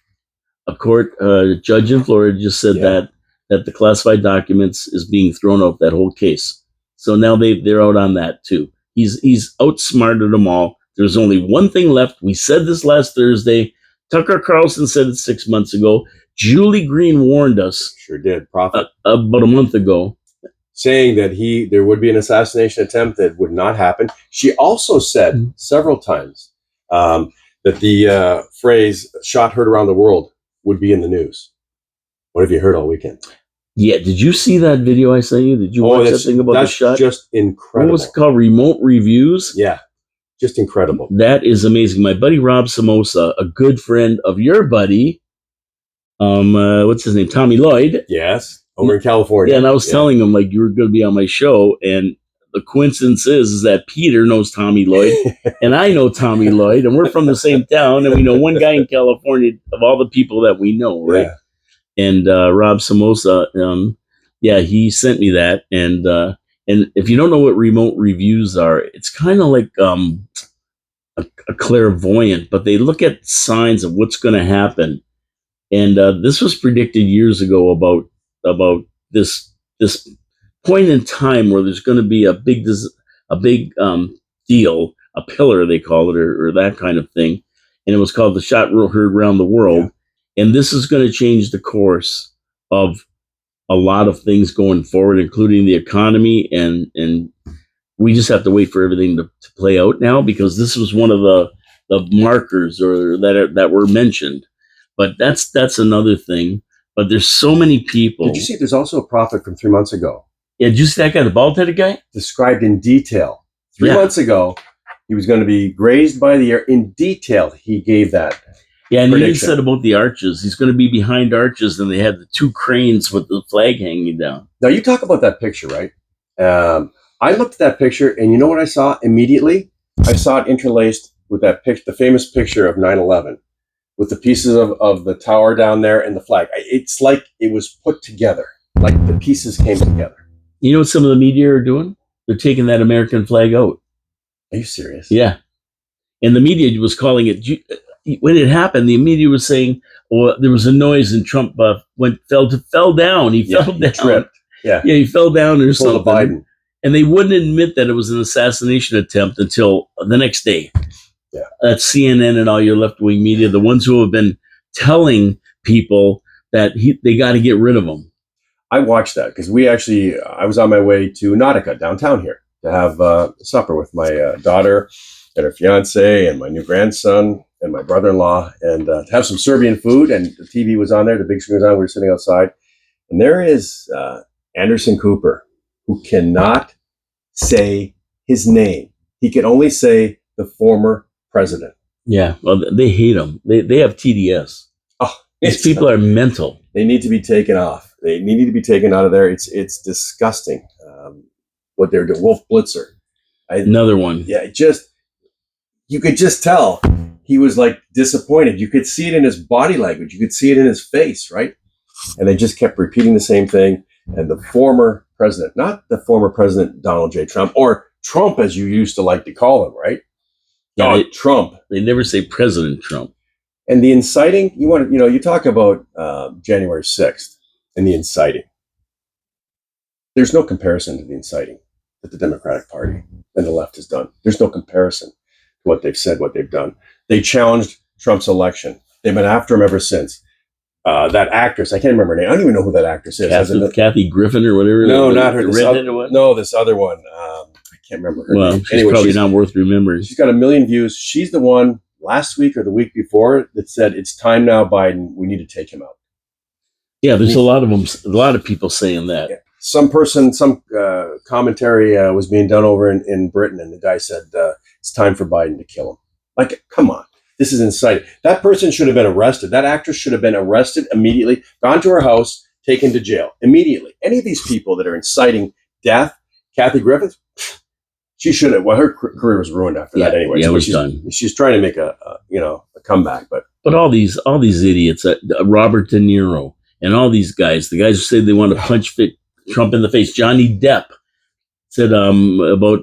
A: a court judge in Florida just said that the classified documents is being thrown out, that whole case. So now they're out on that too. He's outsmarted them all. There's only one thing left. We said this last Thursday. Tucker Carlson said it 6 months ago. Julie Green warned us.
B: Sure did. Prophet.
A: About a month ago.
B: Saying that there would be an assassination attempt that would not happen. She also said several times that the phrase "shot heard around the world" would be in the news. What have you heard all weekend?
A: Yeah, did you see that video I sent you? Did you watch that thing about the shot?
B: That's just incredible.
A: What was it called? Remote Reviews?
B: Yeah, just incredible.
A: That is amazing. My buddy Rob Samosa, a good friend of your buddy, what's his name? Tommy Lloyd.
B: Yes, over in California.
A: Yeah, and I was telling him, like, you were going to be on my show, and the coincidence is that Peter knows Tommy Lloyd, and I know Tommy Lloyd, and we're from the same town, and we know one guy in California of all the people that we know, right?
B: Yeah.
A: And Rob Samosa, he sent me that, and if you don't know what remote reviews are, it's kind of like a clairvoyant, but they look at signs of what's going to happen. And this was predicted years ago about this point in time where there's going to be a big deal, a pillar they call it, or that kind of thing, and it was called the shot heard around the world. Yeah. And this is going to change the course of a lot of things going forward, including the economy. And we just have to wait for everything to play out now, because this was one of the markers or that were mentioned. But that's another thing. But there's so many people.
B: Did you see there's also a prophet from 3 months ago?
A: Yeah, did you see that guy, the bald-headed guy?
B: Described in detail. 3 months ago, he was going to be grazed by the air. In detail, he gave that.
A: Yeah, and he said about the arches. He's going to be behind arches, and they had the 2 cranes with the flag hanging down.
B: Now, you talk about that picture, right? I looked at that picture, and you know what I saw immediately? I saw it interlaced with that picture, the famous picture of 9/11, with the pieces of the tower down there and the flag. It's like it was put together, like the pieces came together.
A: You know what some of the media are doing? They're taking that American flag out.
B: Are you serious?
A: Yeah. And the media was calling it... When it happened, the media was saying, "Well, there was a noise and Trump fell down. He fell down.
B: Tripped. Yeah,
A: he fell down or something."
B: Biden.
A: And they wouldn't admit that it was an assassination attempt until the next day.
B: Yeah,
A: that's CNN and all your left-wing media, the ones who have been telling people that they got to get rid of him.
B: I watched that because I was on my way to Nautica downtown here to have supper with my daughter and her fiance and my new grandson and my brother-in-law, and to have some Serbian food. And the TV was on there, the big screen was on. We were sitting outside, and there is Anderson Cooper, who cannot say his name. He can only say the former president.
A: Yeah, well, they hate him. They have TDS. Oh, these people are mental.
B: They need to be taken off. They need to be taken out of there. It's disgusting what they're doing. Wolf Blitzer,
A: another one.
B: Yeah, you could just tell he was like disappointed. You could see it in his body language. You could see it in his face, right? And they just kept repeating the same thing. And the former president, not the former president Donald J. Trump, or Trump as you used to like to call him, right?
A: Yeah,
B: Trump.
A: They never say President Trump.
B: And the inciting, you talk about January 6th and the inciting. There's no comparison to the inciting that the Democratic Party and the left has done. There's no comparison. what they've said, what they've done. They challenged Trump's election. They've been after him ever since. That actress, I can't remember her name. I don't even know who that actress is.
A: Kathy Griffin or whatever.
B: No, not her. This other one. I can't remember her name.
A: She's probably not worth remembering.
B: She's got 1 million views. She's the one last week or the week before that said, "It's time now, Biden. We need to take him out."
A: Yeah, there's a lot of them. A lot of people saying that.
B: Yeah. Some commentary was being done over in Britain, and the guy said, "It's time for Biden to kill him." Like, come on. This is inciting. That person should have been arrested. That actress should have been arrested immediately, gone to her house, taken to jail immediately. Any of these people that are inciting death, Kathy Griffith, she should have. Well, her career was ruined after that anyway.
A: Yeah, it was done.
B: She's trying to make a comeback,
A: but all these idiots, Robert De Niro and all these guys, the guys who said they want to punch Trump in the face. Johnny Depp said about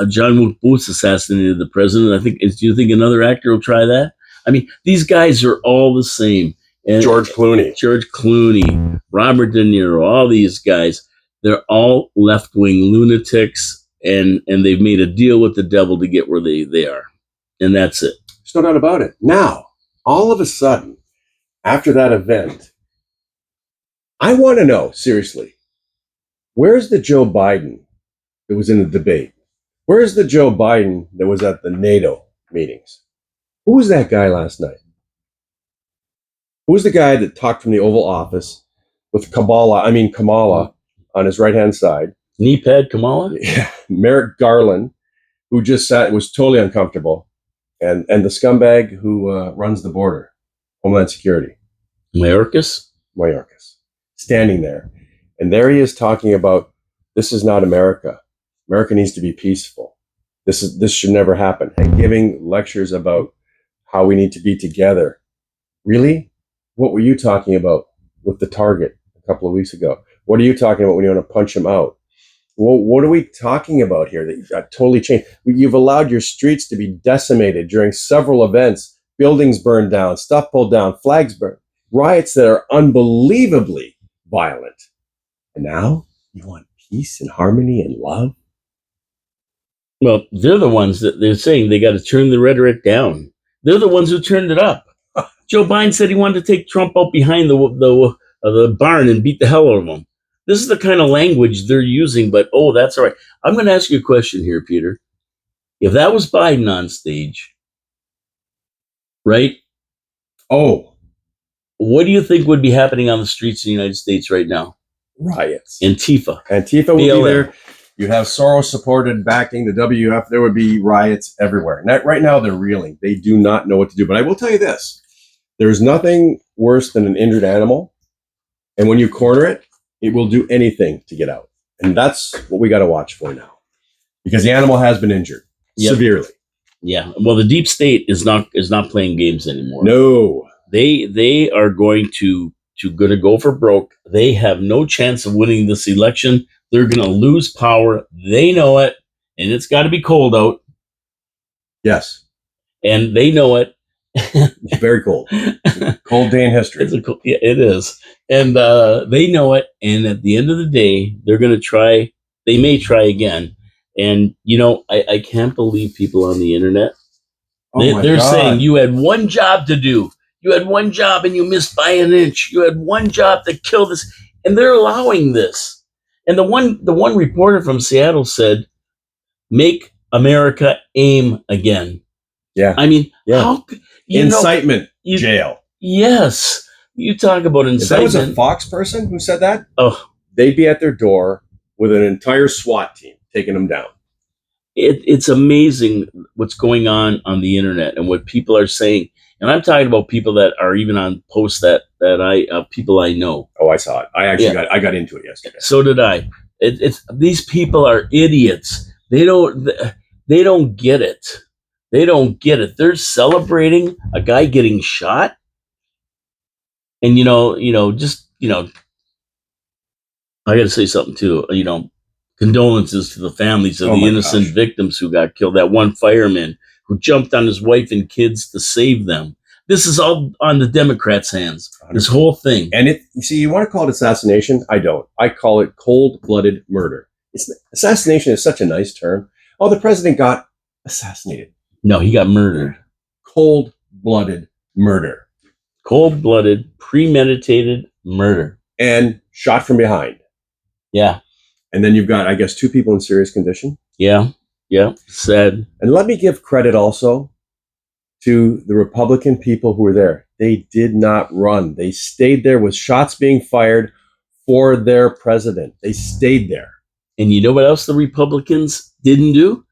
A: John Booth assassinated the president. I think. Do you think another actor will try that? I mean, these guys are all the same. And
B: George Clooney,
A: Robert De Niro, all these guys, they're all left-wing lunatics, and they've made a deal with the devil to get where they are. And that's it.
B: There's no doubt about it. Now, all of a sudden, after that event, I want to know, seriously, where's the Joe Biden that was in the debate? Where's the Joe Biden that was at the NATO meetings? Who was that guy last night? Who was the guy that talked from the Oval Office with Kamala on his right-hand side?
A: Knee pad Kamala?
B: Yeah. Merrick Garland, who just sat, was totally uncomfortable. And the scumbag who runs the border, Homeland Security.
A: Mayorkas,
B: standing there. And there he is talking about, this is not America. America needs to be peaceful. This should never happen. And giving lectures about how we need to be together. Really? What were you talking about with the target a couple of weeks ago? What are you talking about when you want to punch him out? Well, what are we talking about here that got totally changed? You've allowed your streets to be decimated during several events, buildings burned down, stuff pulled down, flags burned, riots that are unbelievably violent. And now you want peace and harmony and love?
A: Well, they're the ones that they're saying they got to turn the rhetoric down. They're the ones who turned it up. Joe Biden said he wanted to take Trump out behind the barn and beat the hell out of him. This is the kind of language they're using, but that's all right. I'm going to ask you a question here, Peter. If that was Biden on stage, right?
B: Oh.
A: What do you think would be happening on the streets of the United States right now?
B: Riots.
A: Antifa
B: would be there. You'd have Soros-supported backing, the WF. There would be riots everywhere. And right now, they're reeling. They do not know what to do. But I will tell you this. There's nothing worse than an injured animal. And when you corner it, it will do anything to get out. And that's what we got to watch for now. Because the animal has been injured severely.
A: Yeah. Well, the deep state is not playing games anymore.
B: No.
A: They are going to go for broke. They have no chance of winning this election. They're going to lose power. They know it, and it's got to be cold out.
B: Yes.
A: And they know it.
B: It's very cold. It's a cold day in history.
A: It is. And they know it. And at the end of the day, they're going to try. They may try again. And, I can't believe people on the internet. They're saying you had one job to do. You had one job and you missed by an inch. You had one job to kill this. And they're allowing this. And the one reporter from Seattle said, "Make America aim again."
B: Yeah.
A: I mean,
B: how incitement jail.
A: Yes. You talk about incitement. If
B: that was a Fox person who said that, they'd be at their door with an entire SWAT team taking them down.
A: It's amazing what's going on the internet and what people are saying. And I'm talking about people that are even on posts that people I know.
B: Oh, I saw it. I got into it yesterday.
A: So did I. It's these people are idiots. They don't get it. They don't get it. They're celebrating a guy getting shot. And I got to say something too. Condolences to the families of the innocent victims who got killed. That one fireman who jumped on his wife and kids to save them. This is all on the Democrats' hands. 100%. This whole thing.
B: And you want to call it assassination? I don't. I call it cold-blooded murder. Assassination is such a nice term. Oh, the president got assassinated.
A: No, he got murdered.
B: Cold-blooded murder.
A: Cold-blooded, premeditated murder.
B: And shot from behind.
A: Yeah.
B: And then you've got, I guess, 2 people in serious condition.
A: Yeah. Yeah. Sad.
B: And let me give credit also to the Republican people who were there. They did not run. They stayed there with shots being fired for their president. They stayed there.
A: And you know what else the Republicans didn't do?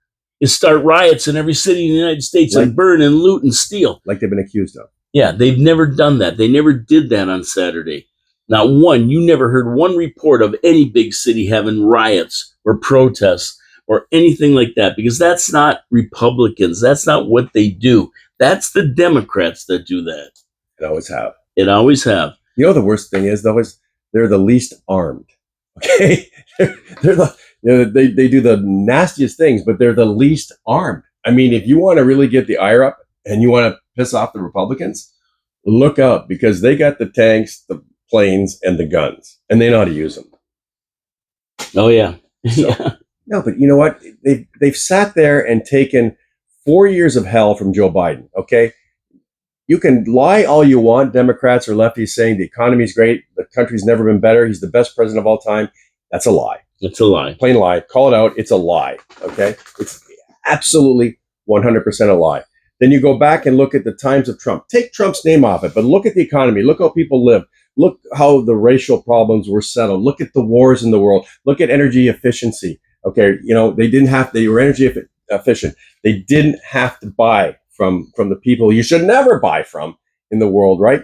A: Is start riots in every city in the United States and burn and loot and steal.
B: Like they've been accused of.
A: Yeah, they've never done that. They never did that on Saturday. Not one. You never heard one report of any big city having riots or protests or anything like that, because that's not Republicans. That's not what they do. That's the Democrats that do that.
B: It always have.
A: It always have.
B: You know, the worst thing is, though, is they're the least armed. Okay? They do the nastiest things, but they're the least armed. I mean, if you want to really get the ire up and you want to piss off the Republicans, look out, because they got the tanks, the planes, and the guns, and they know how to use them.
A: Oh, yeah.
B: So,
A: Yeah.
B: no, but you know what? They've sat there and taken 4 years of hell from Joe Biden, okay? You can lie all you want, Democrats or lefties, saying the economy's great, the country's never been better, he's the best president of all time. That's a lie.
A: It's a lie.
B: Plain lie. Call it out. It's a lie, okay? It's absolutely 100% a lie. Then you go back and look at the times of Trump. Take Trump's name off it, but look at the economy. Look how people live. Look how the racial problems were settled. Look at the wars in the world. Look at energy efficiency. Okay, you know, they were energy efficient. They didn't have to buy from the people you should never buy from in the world, right?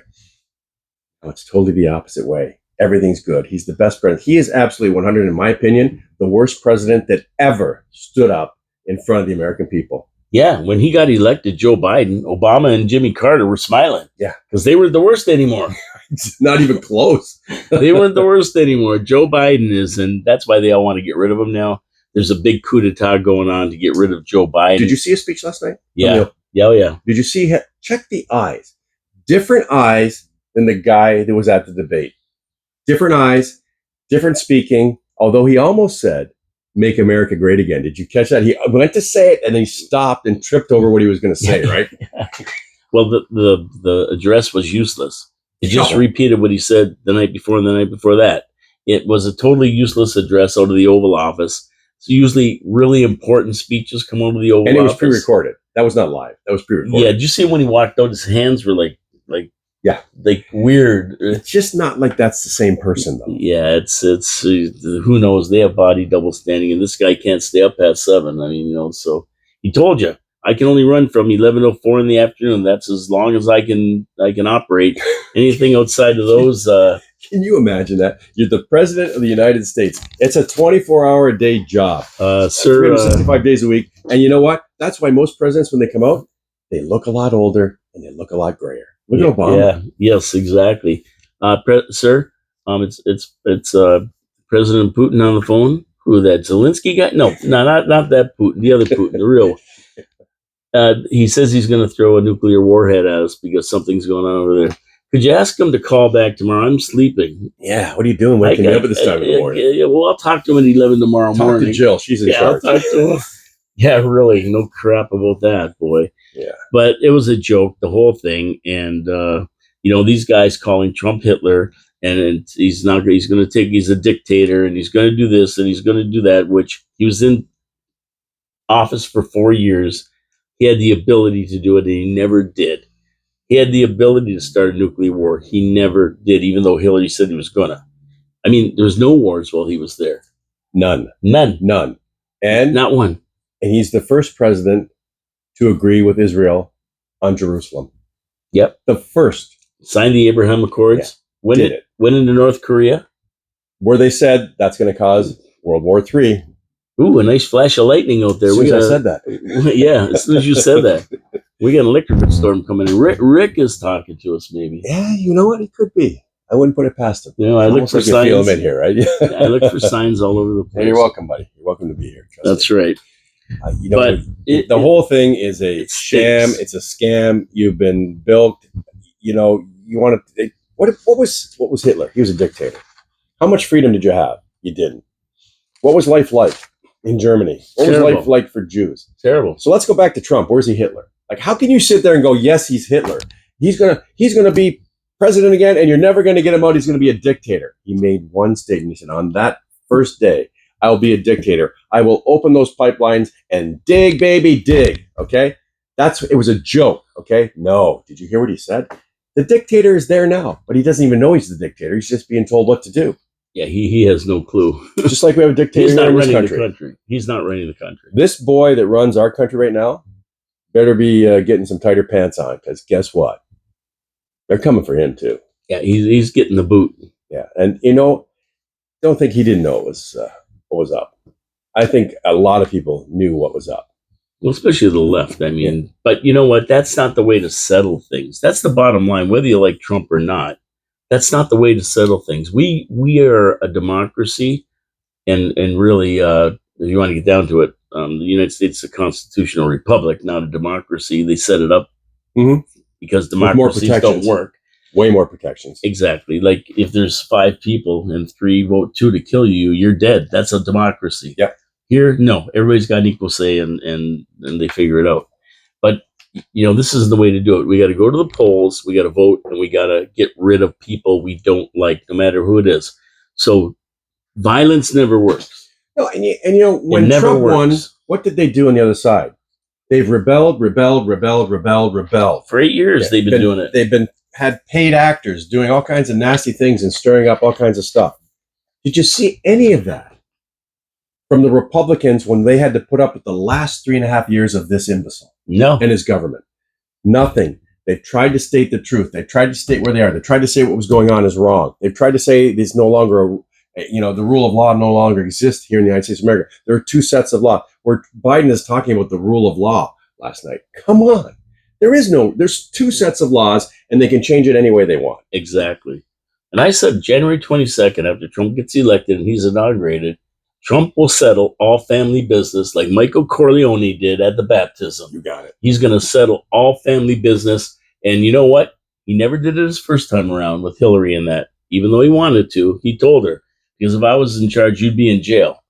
B: No, it's totally the opposite way. Everything's good. He's the best president. He is absolutely 100, in my opinion, the worst president that ever stood up in front of the American people.
A: Yeah, when he got elected, Joe Biden, Obama and Jimmy Carter were smiling.
B: Yeah.
A: Because they weren't the worst anymore.
B: It's not even close.
A: They weren't the worst anymore. Joe Biden is, and that's why they all want to get rid of him now. There's a big coup d'etat going on to get rid of Joe Biden.
B: Did you see his speech last night?
A: Yeah. Yeah, oh, yeah.
B: Did you see? Check the eyes. Different eyes than the guy that was at the debate. Different eyes, different speaking, although he almost said, "Make America Great Again." Did you catch that? He went to say it, and then he stopped and tripped over what he was going to say, right?
A: Well, the address was useless. He just repeated what he said the night before and the night before that. It was a totally useless address out of the Oval Office. So usually really important speeches come over the Oval Office.
B: And it was pre-recorded. That was not live. That was pre-recorded.
A: Yeah, did you see when he walked out, his hands were like weird.
B: It's just not like that's the same person, though.
A: Yeah, it's who knows? They have body double standing, and this guy can't stay up past 7. I mean, you know, so he told you, I can only run from 11:04 in the afternoon. That's as long as I can operate. Anything outside of those.
B: Can you imagine that? You're the president of the United States. It's a 24-hour-a-day job,
A: sir.
B: 365 days a week. And you know what? That's why most presidents, when they come out, they look a lot older and they look a lot grayer. Look at Obama.
A: Yeah. Yes. Exactly. Sir. It's President Putin on the phone. Who, that Zelensky guy? No, not that Putin. The other Putin, the real one. He says he's going to throw a nuclear warhead at us because something's going on over there. Could you ask him to call back tomorrow? I'm sleeping.
B: Yeah, what are you doing waking me up at this time of the morning?
A: Yeah, well, I'll talk to him at 11 tomorrow morning.
B: Talk to Jill. She's in charge.
A: I'll talk to him. Yeah, really. No crap about that, boy.
B: Yeah.
A: But it was a joke, the whole thing. And, you know, these guys calling Trump Hitler, and he's a dictator, and he's going to do this, and he's going to do that, which he was in office for 4 years. He had the ability to do it, and he never did. He had the ability to start a nuclear war. He never did, even though Hillary said he was gonna. I mean, there was no wars while he was there.
B: None. And
A: not one.
B: And he's the first president to agree with Israel on Jerusalem.
A: Yep.
B: The first.
A: Signed the Abraham Accords.
B: Yeah.
A: Went into North Korea.
B: Where they said that's going to cause World War III.
A: Ooh, a nice flash of lightning out there.
B: As soon as I said that.
A: Yeah, as soon as you said that. We got an electric storm coming in. Rick is talking to us, maybe.
B: Yeah, you know what? It could be. I wouldn't put it past him.
A: You know, I look for signs.
B: Feel him in here, right?
A: I look for signs all over the place.
B: Hey, you're welcome, buddy. You're welcome to be here.
A: That's right.
B: You know, the whole thing is a sham. It's a scam. You've been built. You know, you want to. What was Hitler? He was a dictator. How much freedom did you have? You didn't. What was life like? in Germany? What was
A: Terrible.
B: life like for Jews?
A: Terrible.
B: So let's go back to Trump. Where's he Hitler? Like, how can you sit there and go, yes, he's Hitler. He's gonna be president again, and you're never gonna get him out. He's gonna be a dictator. He made one statement. He said, on that first day, I'll be a dictator. I will open those pipelines and dig, baby, dig. Okay? It was a joke. Okay? No. Did you hear what he said? The dictator is there now, but he doesn't even know he's the dictator. He's just being told what to do.
A: Yeah, he has no clue.
B: Just like we have a dictator
A: He's not
B: in this
A: running
B: country.
A: the country. He's not running the country.
B: This boy that runs our country right now better be getting some tighter pants on, because guess what? They're coming for him too.
A: Yeah, he's getting the boot.
B: Yeah, and don't think he didn't know what was up. I think a lot of people knew what was up.
A: Well, especially the left. I mean, but you know what? That's not the way to settle things. That's the bottom line. Whether you like Trump or not, that's not the way to settle things. We are a democracy, and really, if you want to get down to it, the United States is a constitutional republic, not a democracy. They set it up because democracies don't work.
B: Way more protections.
A: Exactly. Like if there's 5 people and 3 vote 2 to kill you, you're dead. That's a democracy.
B: Yep.
A: Here, no. Everybody's got an equal say, and they figure it out. But this is the way to do it. We got to go to the polls. We got to vote, and we got to get rid of people we don't like, no matter who it is. So violence never works.
B: No, and when Trump won, what did they do on the other side? They've rebelled.
A: For 8 years, they've been doing it.
B: They've had paid actors doing all kinds of nasty things and stirring up all kinds of stuff. Did you see any of that from the Republicans when they had to put up with the last 3.5 years of this imbecile?
A: No.
B: And his government? Nothing. They've tried to state the truth. They've tried to state where they are. They tried to say what was going on is wrong. They've tried to say there's no longer the rule of law no longer exists here in the United States of America. There are 2 sets of law. Where Biden is talking about the rule of law last night. Come on. There's 2 sets of laws, and they can change it any way they want.
A: Exactly. And I said January 22nd, after Trump gets elected and he's inaugurated, Trump will settle all family business like Michael Corleone did at the baptism.
B: You got it.
A: He's going to settle all family business. And you know what? He never did it his first time around with Hillary and that. Even though he wanted to, he told her, because if I was in charge, you'd be in jail.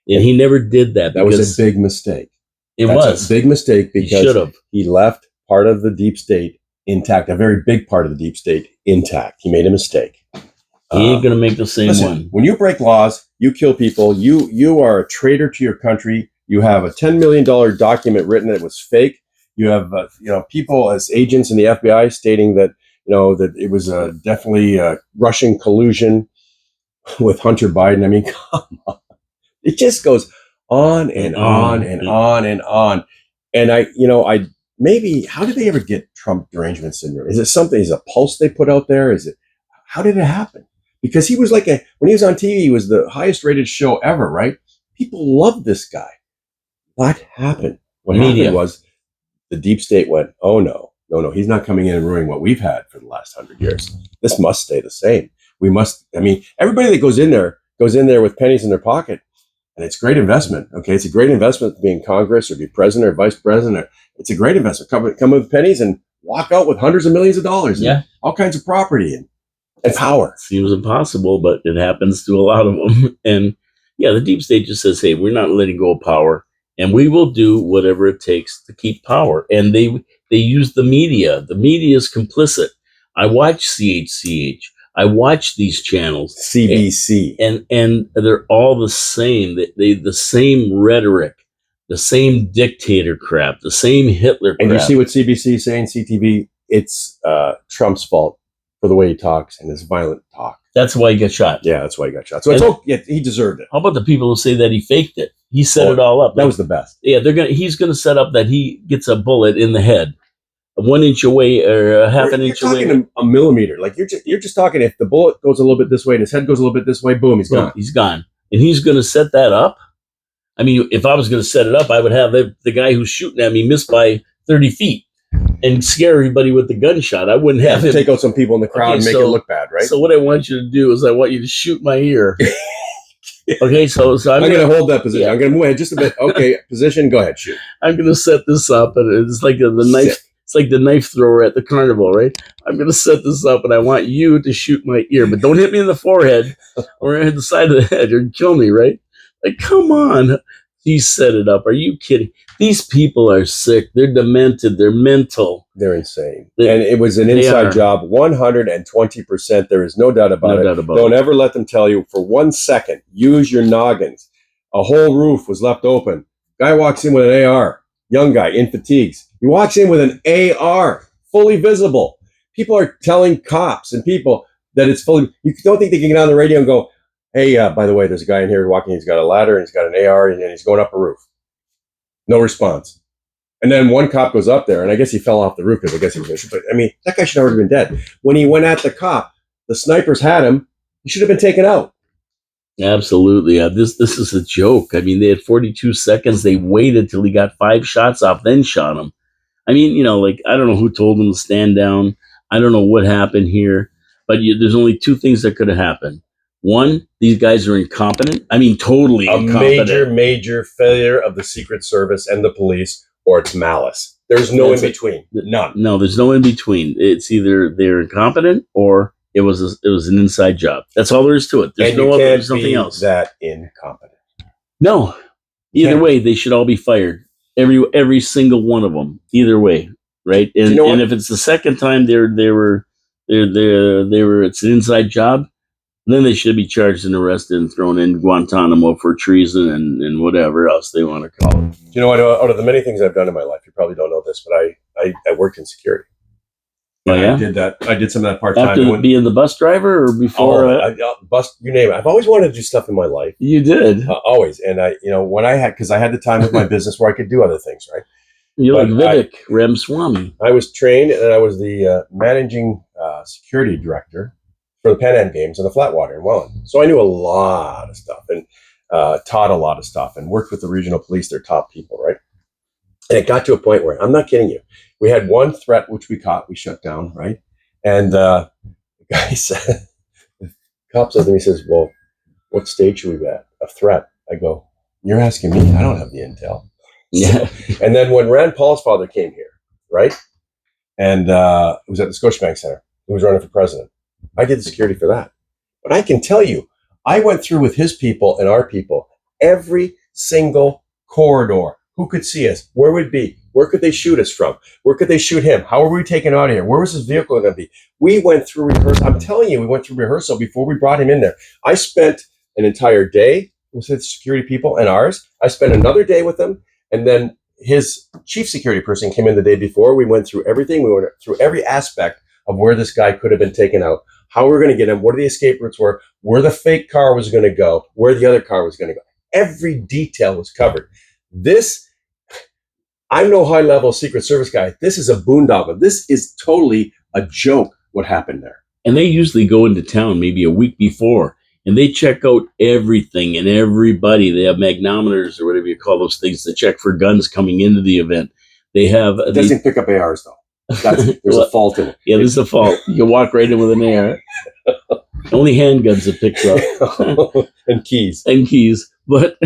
A: And he never did that.
B: That was a big mistake.
A: That's
B: a big mistake because he left part of the deep state intact, a very big part of the deep state intact. He made a mistake.
A: He ain't going to make the same one.
B: When you break laws, you kill people, you are a traitor to your country. You have a $10 million document written that was fake. You have people as agents in the FBI stating that that it was definitely Russian collusion with Hunter Biden. I mean, come on. It just goes on and on and on and on. And how did they ever get Trump derangement syndrome? Is it something? Is it a pulse they put out there? How did it happen? Because he was when he was on TV, he was the highest rated show ever, right? People loved this guy. What happened? What happened was the deep state went, oh no, he's not coming in and ruining what we've had for the last 100 years. This must stay the same. Everybody that goes in there with pennies in their pocket, and it's a great investment. Okay. It's a great investment to be in Congress or be president or vice president. It's a great investment. Come with pennies and walk out with hundreds of millions of dollars.
A: Yeah.
B: And all kinds of property and power.
A: Seems impossible, but it happens to a lot of them. And the deep state just says, hey, we're not letting go of power, and we will do whatever it takes to keep power. And they use the media. The media is complicit. I watch CHCH. I watch these channels.
B: CBC.
A: And they're all the same. They the same rhetoric, the same dictator crap, the same Hitler crap.
B: And you see what CBC is saying, CTV? It's Trump's fault for the way he talks and his violent talk.
A: That's why he got shot.
B: Yeah, that's why he got shot. So he deserved it.
A: How about the people who say that he faked it? He set it all up.
B: That was the best.
A: Yeah, he's gonna set up that he gets a bullet in the head, 1 inch away or a half an inch away.
B: You're talking a millimeter. Like you're just talking if the bullet goes a little bit this way and his head goes a little bit this way, boom, he's gone.
A: He's gone. And he's gonna set that up. I mean, if I was gonna set it up, I would have the guy who's shooting at me miss by 30 feet and scare everybody with the gunshot. I wouldn't have him
B: take out some people in the crowd and make it look bad, right?
A: So what I want you to do is I want you to shoot my ear. Okay, so I'm
B: going to hold that position. Yeah. I'm going to move ahead just a bit. Okay, position. Go ahead, shoot.
A: I'm going to set this up, and it's like the knife. It's like the knife thrower at the carnival, right? I'm going to set this up, and I want you to shoot my ear, but don't hit me in the forehead or at the side of the head or kill me, right? Like, come on. He set it up. Are you kidding? These people are sick. They're demented. They're mental.
B: They're insane. And it was an inside job, 120%. There is no doubt about it. Don't ever let them tell you for 1 second, use your noggins. A whole roof was left open. Guy walks in with an AR, young guy in fatigues. He walks in with an AR, fully visible. People are telling cops and people that it's fully, you don't think they can get on the radio and go, hey, by the way, there's a guy in here walking, he's got a ladder and he's got an AR and he's going up a roof. No response. And then one cop goes up there, and I guess he fell off the roof because I guess he was, but I mean, that guy should have already been dead. When he went at the cop, the snipers had him. He should have been taken out.
A: Absolutely. This is a joke. I mean, they had 42 seconds. They waited till he got 5 shots off, then shot him. I mean, like, I don't know who told him to stand down. I don't know what happened here, but there's only 2 things that could have happened. One, these guys are incompetent. I mean, totally incompetent.
B: Major failure of the Secret Service and the police, or it's malice. There's no in between. None.
A: No, there's no in between. It's either they're incompetent or it was an inside job. That's all there is to it. There's there's nothing else.
B: That incompetent.
A: No. Either way, they should all be fired. Every single one of them. Either way, right? And and if it's the second time they were it's an inside job, then they should be charged and arrested and thrown in Guantanamo for treason and whatever else they want to call it.
B: You know what? Out of the many things I've done in my life, you probably don't know this, but I worked in security.
A: Oh, yeah?
B: I did that. I did some of that part-time.
A: After being the bus driver or before?
B: Bus, you name it. I've always wanted to do stuff in my life.
A: You did?
B: Always. And because I had the time with my business where I could do other things, right?
A: You're like Vivek Ramaswamy.
B: I was trained, and I was the managing security director for the Pan Am Games on the Flatwater in Welland. So I knew a lot of stuff and taught a lot of stuff and worked with the regional police, their top people, right? And it got to a point where, I'm not kidding you, we had one threat which we caught, we shut down, right? And the guy said, the cop said to me, he says, well, what stage should we be at? A threat. I go, you're asking me? I don't have the intel.
A: Yeah.
B: And then when Rand Paul's father came here, right? And it was at the Scotiabank Center. He was running for president. I did the security for that. But I can tell you, I went through with his people and our people every single corridor. Who could see us? Where would be? Where could they shoot us from? Where could they shoot him? How were we taken out of here? Where was his vehicle going to be? We went through rehearsal. I'm telling you, we went through rehearsal before we brought him in there. I spent an entire day with the security people and ours. I spent another day with them. And then his chief security person came in the day before. We went through everything. We went through every aspect of where this guy could have been taken out, how we were going to get him, what the escape routes were, where the fake car was going to go, where the other car was going to go. Every detail was covered. I'm no high-level Secret Service guy. This is a boondoggle. This is totally a joke, what happened there.
A: And they usually go into town maybe a week before, and they check out everything and everybody. They have magnometers or whatever you call those things to check for guns coming into the event. They have...
B: It doesn't pick up ARs, though. There's a fault in it.
A: Yeah, there's a fault. You walk right in with an AR. Only handguns it picks up.
B: And keys.
A: But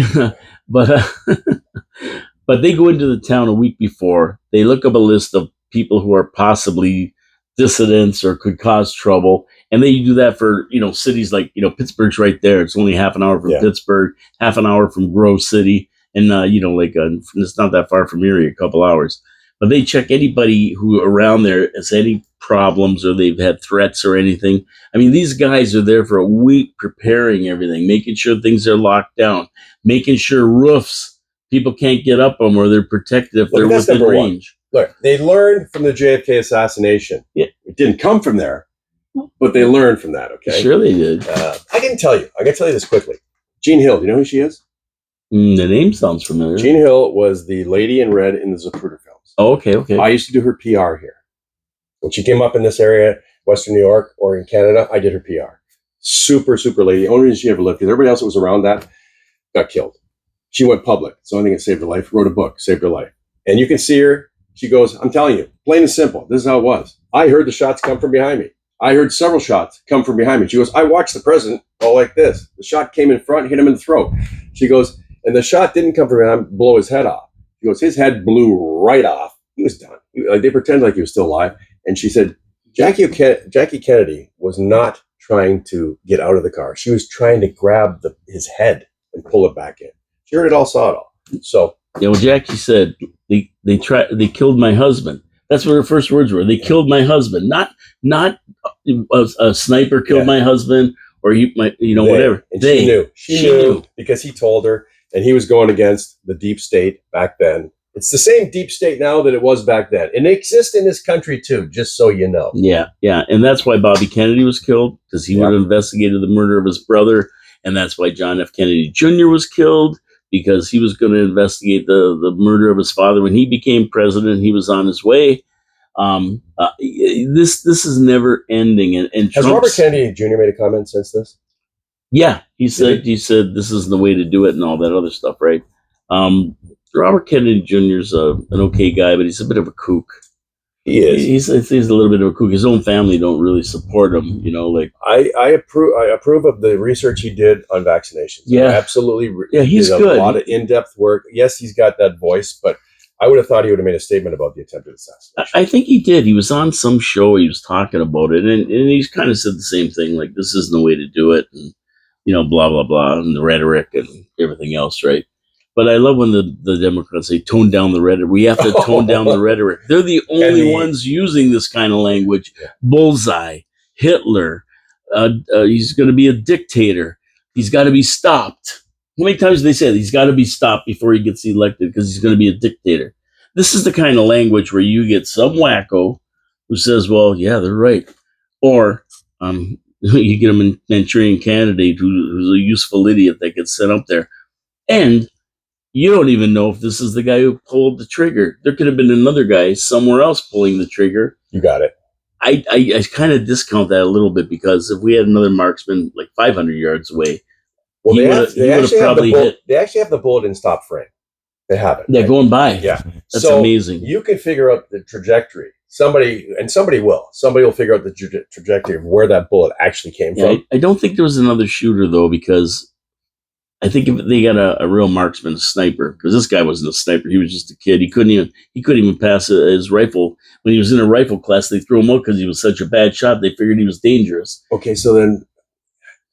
A: they go into the town a week before. They look up a list of people who are possibly dissidents or could cause trouble. And they do that for, cities like, Pittsburgh's right there. It's only half an hour from Pittsburgh, half an hour from Grove City. And, it's not that far from Erie, a couple hours. But they check anybody who around there has any problems or they've had threats or anything. I mean, these guys are there for a week preparing everything, making sure things are locked down, making sure roofs, people can't get up them or they're protected if they're within range.
B: Look, they learned from the JFK assassination. Yeah. It didn't come from there, but they learned from that, okay?
A: Sure they did.
B: I can tell you this quickly. Jean Hill, do you know who she is?
A: The name sounds familiar.
B: Jean Hill was the lady in red in the Zapruder films.
A: Oh, okay.
B: I used to do her PR here. When she came up in this area, Western New York or in Canada, I did her PR. Super, super lady. The only reason she ever lived, because everybody else that was around that got killed. She went public. It's the only thing that saved her life. Wrote a book, saved her life. And you can see her. She goes, I'm telling you, plain and simple. This is how it was. I heard the shots come from behind me. I heard several shots come from behind me. She goes, I watched the president go like this. The shot came in front, hit him in the throat. She goes, and the shot didn't come from behind, blow his head off. She goes, his head blew right off. He was done. They pretended like he was still alive. And she said, Jackie Kennedy was not trying to get out of the car. She was trying to grab his head and pull it back in. She heard it all, saw it all. So
A: yeah, well, Jackie said they killed my husband. That's what her first words were. They killed my husband, not a sniper killed my husband, or whatever.
B: And she knew because he told her, and he was going against the deep state back then. It's the same deep state now that it was back then, and they exist in this country too. Just so you know.
A: Yeah, and that's why Bobby Kennedy was killed, because he would have investigated the murder of his brother, and that's why John F. Kennedy Jr. was killed, because he was going to investigate the murder of his father when he became president. He was on his way. This is never ending. And
B: has Robert Kennedy Jr. made a comment since this?
A: Yeah, he said this isn't the way to do it and all that other stuff, right? Robert Kennedy Jr. is an okay guy, but he's a bit of a kook.
B: He is.
A: He's a little bit of a kook. His own family don't really support him. Like
B: I approve of the research he did on vaccinations.
A: Yeah,
B: absolutely.
A: Yeah, he's good.
B: A lot of in-depth work. Yes, he's got that voice, but I would have thought he would have made a statement about the attempted assassination.
A: I think he did. He was on some show. He was talking about it, and he's kind of said the same thing, like this isn't the way to do it, and blah blah blah, and the rhetoric and everything else, right? But I love when the Democrats say tone down the rhetoric. We have to tone down the rhetoric. They're the only ones using this kind of language. Yeah. Bullseye, Hitler. He's going to be a dictator. He's got to be stopped. How many times do they say that? He's got to be stopped before he gets elected because he's going to be a dictator? This is the kind of language where you get some wacko who says, well, yeah, they're right. Or you get a Manchurian candidate who's a useful idiot that gets sent up there. And you don't even know if this is the guy who pulled the trigger. There could have been another guy somewhere else pulling the trigger.
B: You got it.
A: I kind of discount that a little bit, because if we had another marksman like 500 yards away,
B: well, they actually have the bullet in stop frame. They have it.
A: They're going by.
B: Yeah,
A: that's amazing.
B: You can figure out the trajectory. Somebody will figure out the trajectory of where that bullet actually came from.
A: I don't think there was another shooter though, because I think if they got a real marksman, a sniper, because this guy wasn't a sniper. He was just a kid. He couldn't even pass his rifle. When he was in a rifle class, they threw him out because he was such a bad shot. They figured he was dangerous.
B: Okay, so then,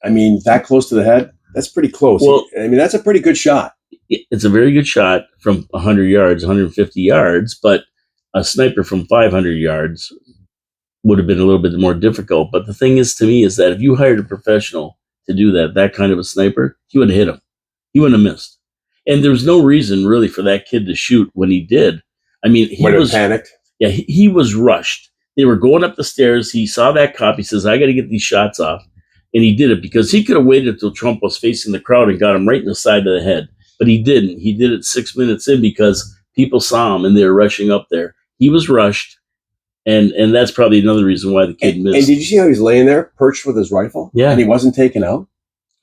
B: that close to the head, that's pretty close. Well, that's a pretty good shot.
A: It's a very good shot from 100 yards, 150 yards, but a sniper from 500 yards would have been a little bit more difficult. But the thing is, to me, is that if you hired a professional to do that kind of a sniper, he would have hit him. He wouldn't have missed. And there's no reason really for that kid to shoot when he did. He was
B: panicked.
A: Yeah, he was rushed. They were going up the stairs. He saw that cop. He says, I got to get these shots off. And he did it because he could have waited until Trump was facing the crowd and got him right in the side of the head. But he didn't. He did it 6 minutes in because people saw him and they were rushing up there. He was rushed. And that's probably another reason why the kid missed.
B: And did you see how he's laying there, perched with his rifle?
A: Yeah.
B: And he wasn't taken out?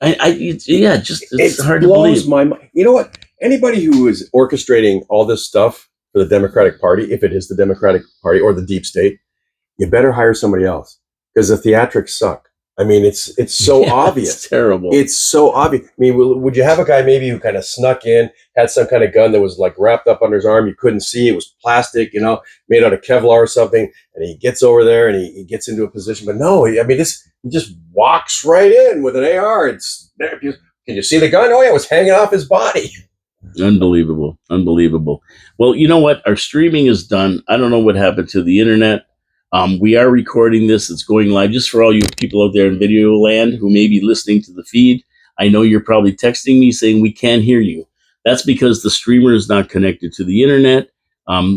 A: It's hard to
B: blows
A: believe.
B: My mind. You know what? Anybody who is orchestrating all this stuff for the Democratic Party, if it is the Democratic Party or the deep state, you better hire somebody else, because the theatrics suck. It's so obvious.
A: It's terrible.
B: It's so obvious. Would you have a guy maybe who kind of snuck in, had some kind of gun that was like wrapped up under his arm? You couldn't see. It was plastic, made out of Kevlar or something. And he gets over there and he gets into a position. But no, he just walks right in with an AR. It's there. Can you see the gun? Oh yeah, it was hanging off his body.
A: Unbelievable. Well, you know what? Our streaming is done. I don't know what happened to the internet. We are recording this. It's going live. Just for all you people out there in video land who may be listening to the feed, I know you're probably texting me saying we can't hear you. That's because the streamer is not connected to the internet.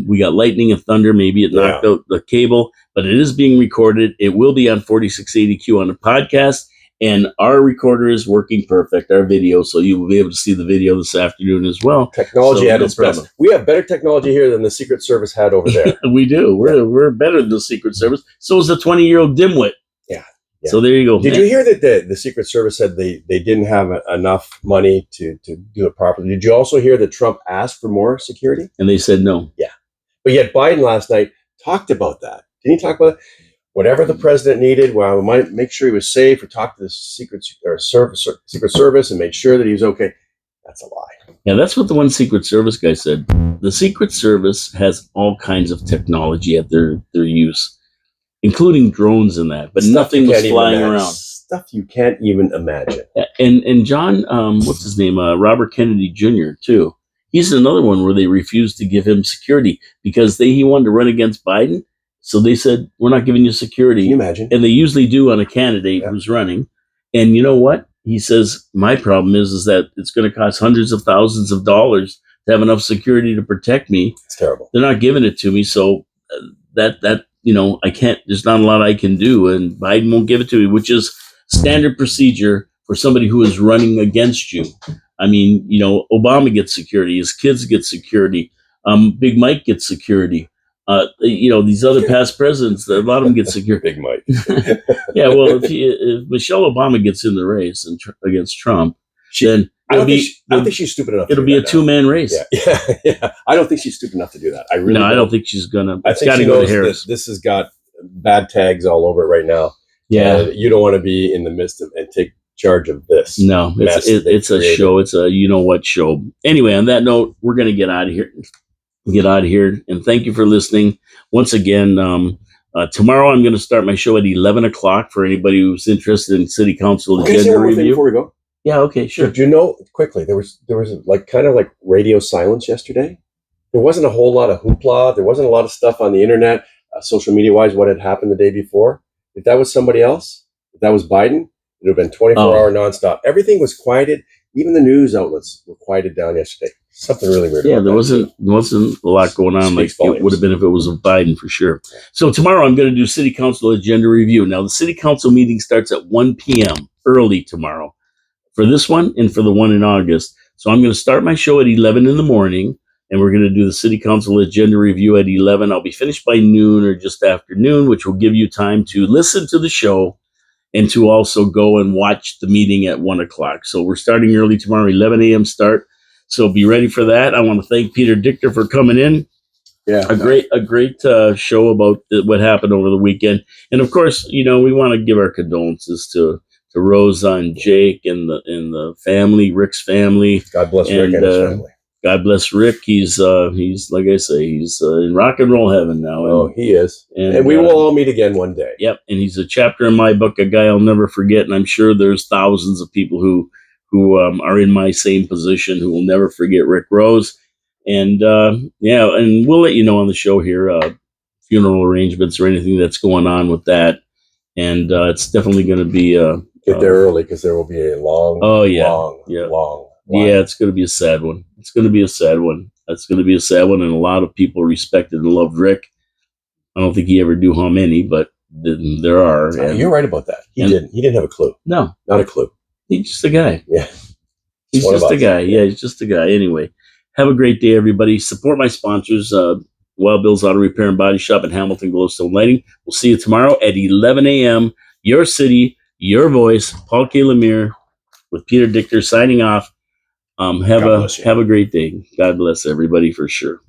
A: We got lightning and thunder. Maybe it knocked out the cable, but it is being recorded. It will be on 4680Q on the podcast, and our recorder is working perfect, our video, so you will be able to see the video this afternoon as well.
B: Technology at its best. We have better technology here than the Secret Service had over there.
A: We do. We're better than the Secret Service. So is the 20-year-old dimwit.
B: Yeah.
A: So there you go.
B: Did you hear that the Secret Service said they didn't have enough money to do it properly? Did you also hear that Trump asked for more security?
A: And they said no.
B: Yeah. But yet Biden last night talked about that. Didn't he talk about it? Whatever the president needed, we might make sure he was safe, or talk to the Secret Service and make sure that he was okay. That's a lie.
A: Yeah, that's what the one Secret Service guy said. The Secret Service has all kinds of technology at their use, including drones and that, but nothing was flying around.
B: Stuff you can't even imagine.
A: And John, what's his name? Robert Kennedy Jr. too. He's another one where they refused to give him security because he wanted to run against Biden. So they said, we're not giving you security.
B: Can you imagine?
A: And they usually do on a candidate who's running. And you know what? He says, my problem is that it's going to cost hundreds of thousands of dollars to have enough security to protect me.
B: It's terrible.
A: They're not giving it to me. So that I can't, there's not a lot I can do. And Biden won't give it to me, which is standard procedure for somebody who is running against you. I mean, Obama gets security. His kids get security. Big Mike gets security. These other past presidents, a lot of them get security.
B: Big Mike.
A: Yeah, well, if Michelle Obama gets in the race against Trump, then
B: I don't think she's stupid enough.
A: It'll be a two-man race.
B: Yeah. I don't think she's stupid enough to do that. I don't think
A: she's gonna.
B: I think she knows that this has got bad tags all over it right now.
A: Yeah,
B: you don't want to be in the midst of and take charge of this.
A: No, it's a show. It's a what show. Anyway, on that note, we're gonna get out of here. And thank you for listening once again. Tomorrow I'm going to start my show at 11 o'clock for anybody who's interested in city council agenda review.
B: Before we go,
A: yeah, okay, sure.
B: Do you know quickly? There was kind of like radio silence yesterday. There wasn't a whole lot of hoopla. There wasn't a lot of stuff on the internet, social media wise. What had happened the day before? If that was somebody else, if that was Biden, it would have been 24-hour nonstop. Everything was quieted. Even the news outlets were quieted down yesterday. Something really weird.
A: Yeah, there wasn't a lot going on like it would have been if it was Biden for sure. So tomorrow I'm going to do city council agenda review. Now the city council meeting starts at 1 p.m. early tomorrow for this one and for the one in August. So I'm going to start my show at 11 in the morning and we're going to do the city council agenda review at 11. I'll be finished by noon or just after noon, which will give you time to listen to the show and to also go and watch the meeting at 1 o'clock. So we're starting early tomorrow, 11 a.m. start. So be ready for that. I want to thank Peter Dychtiar for coming in.
B: Yeah,
A: a great show about what happened over the weekend. And of course, we want to give our condolences to Rosa and Jake and the family, Rick's family.
B: God bless Rick and his family.
A: God bless Rick. He's like I say, he's in rock and roll heaven now.
B: He is. And we will all meet again one day.
A: Yep. And he's a chapter in my book, a guy I'll never forget. And I'm sure there's thousands of people who are in my same position who will never forget Rick Rose. And and we'll let you know on the show here, funeral arrangements or anything that's going on with that. And it's definitely going to be
B: get there early because there will be a long line.
A: Yeah, it's going to be a sad one. It's going to be a sad one. And a lot of people respected and loved Rick. I don't think he ever knew how many, but there are.
B: You're right about that. He didn't have a clue.
A: No,
B: not a clue.
A: He's just a guy.
B: Yeah.
A: He's just a guy. Yeah, he's just a guy. Anyway, have a great day, everybody. Support my sponsors, Wild Bill's Auto Repair and Body Shop in Hamilton, Glowstone Lighting. We'll see you tomorrow at 11 a.m. Your city, your voice. Paul K. Lemire with Peter Dychtiar signing off. Have a great day. God bless everybody for sure.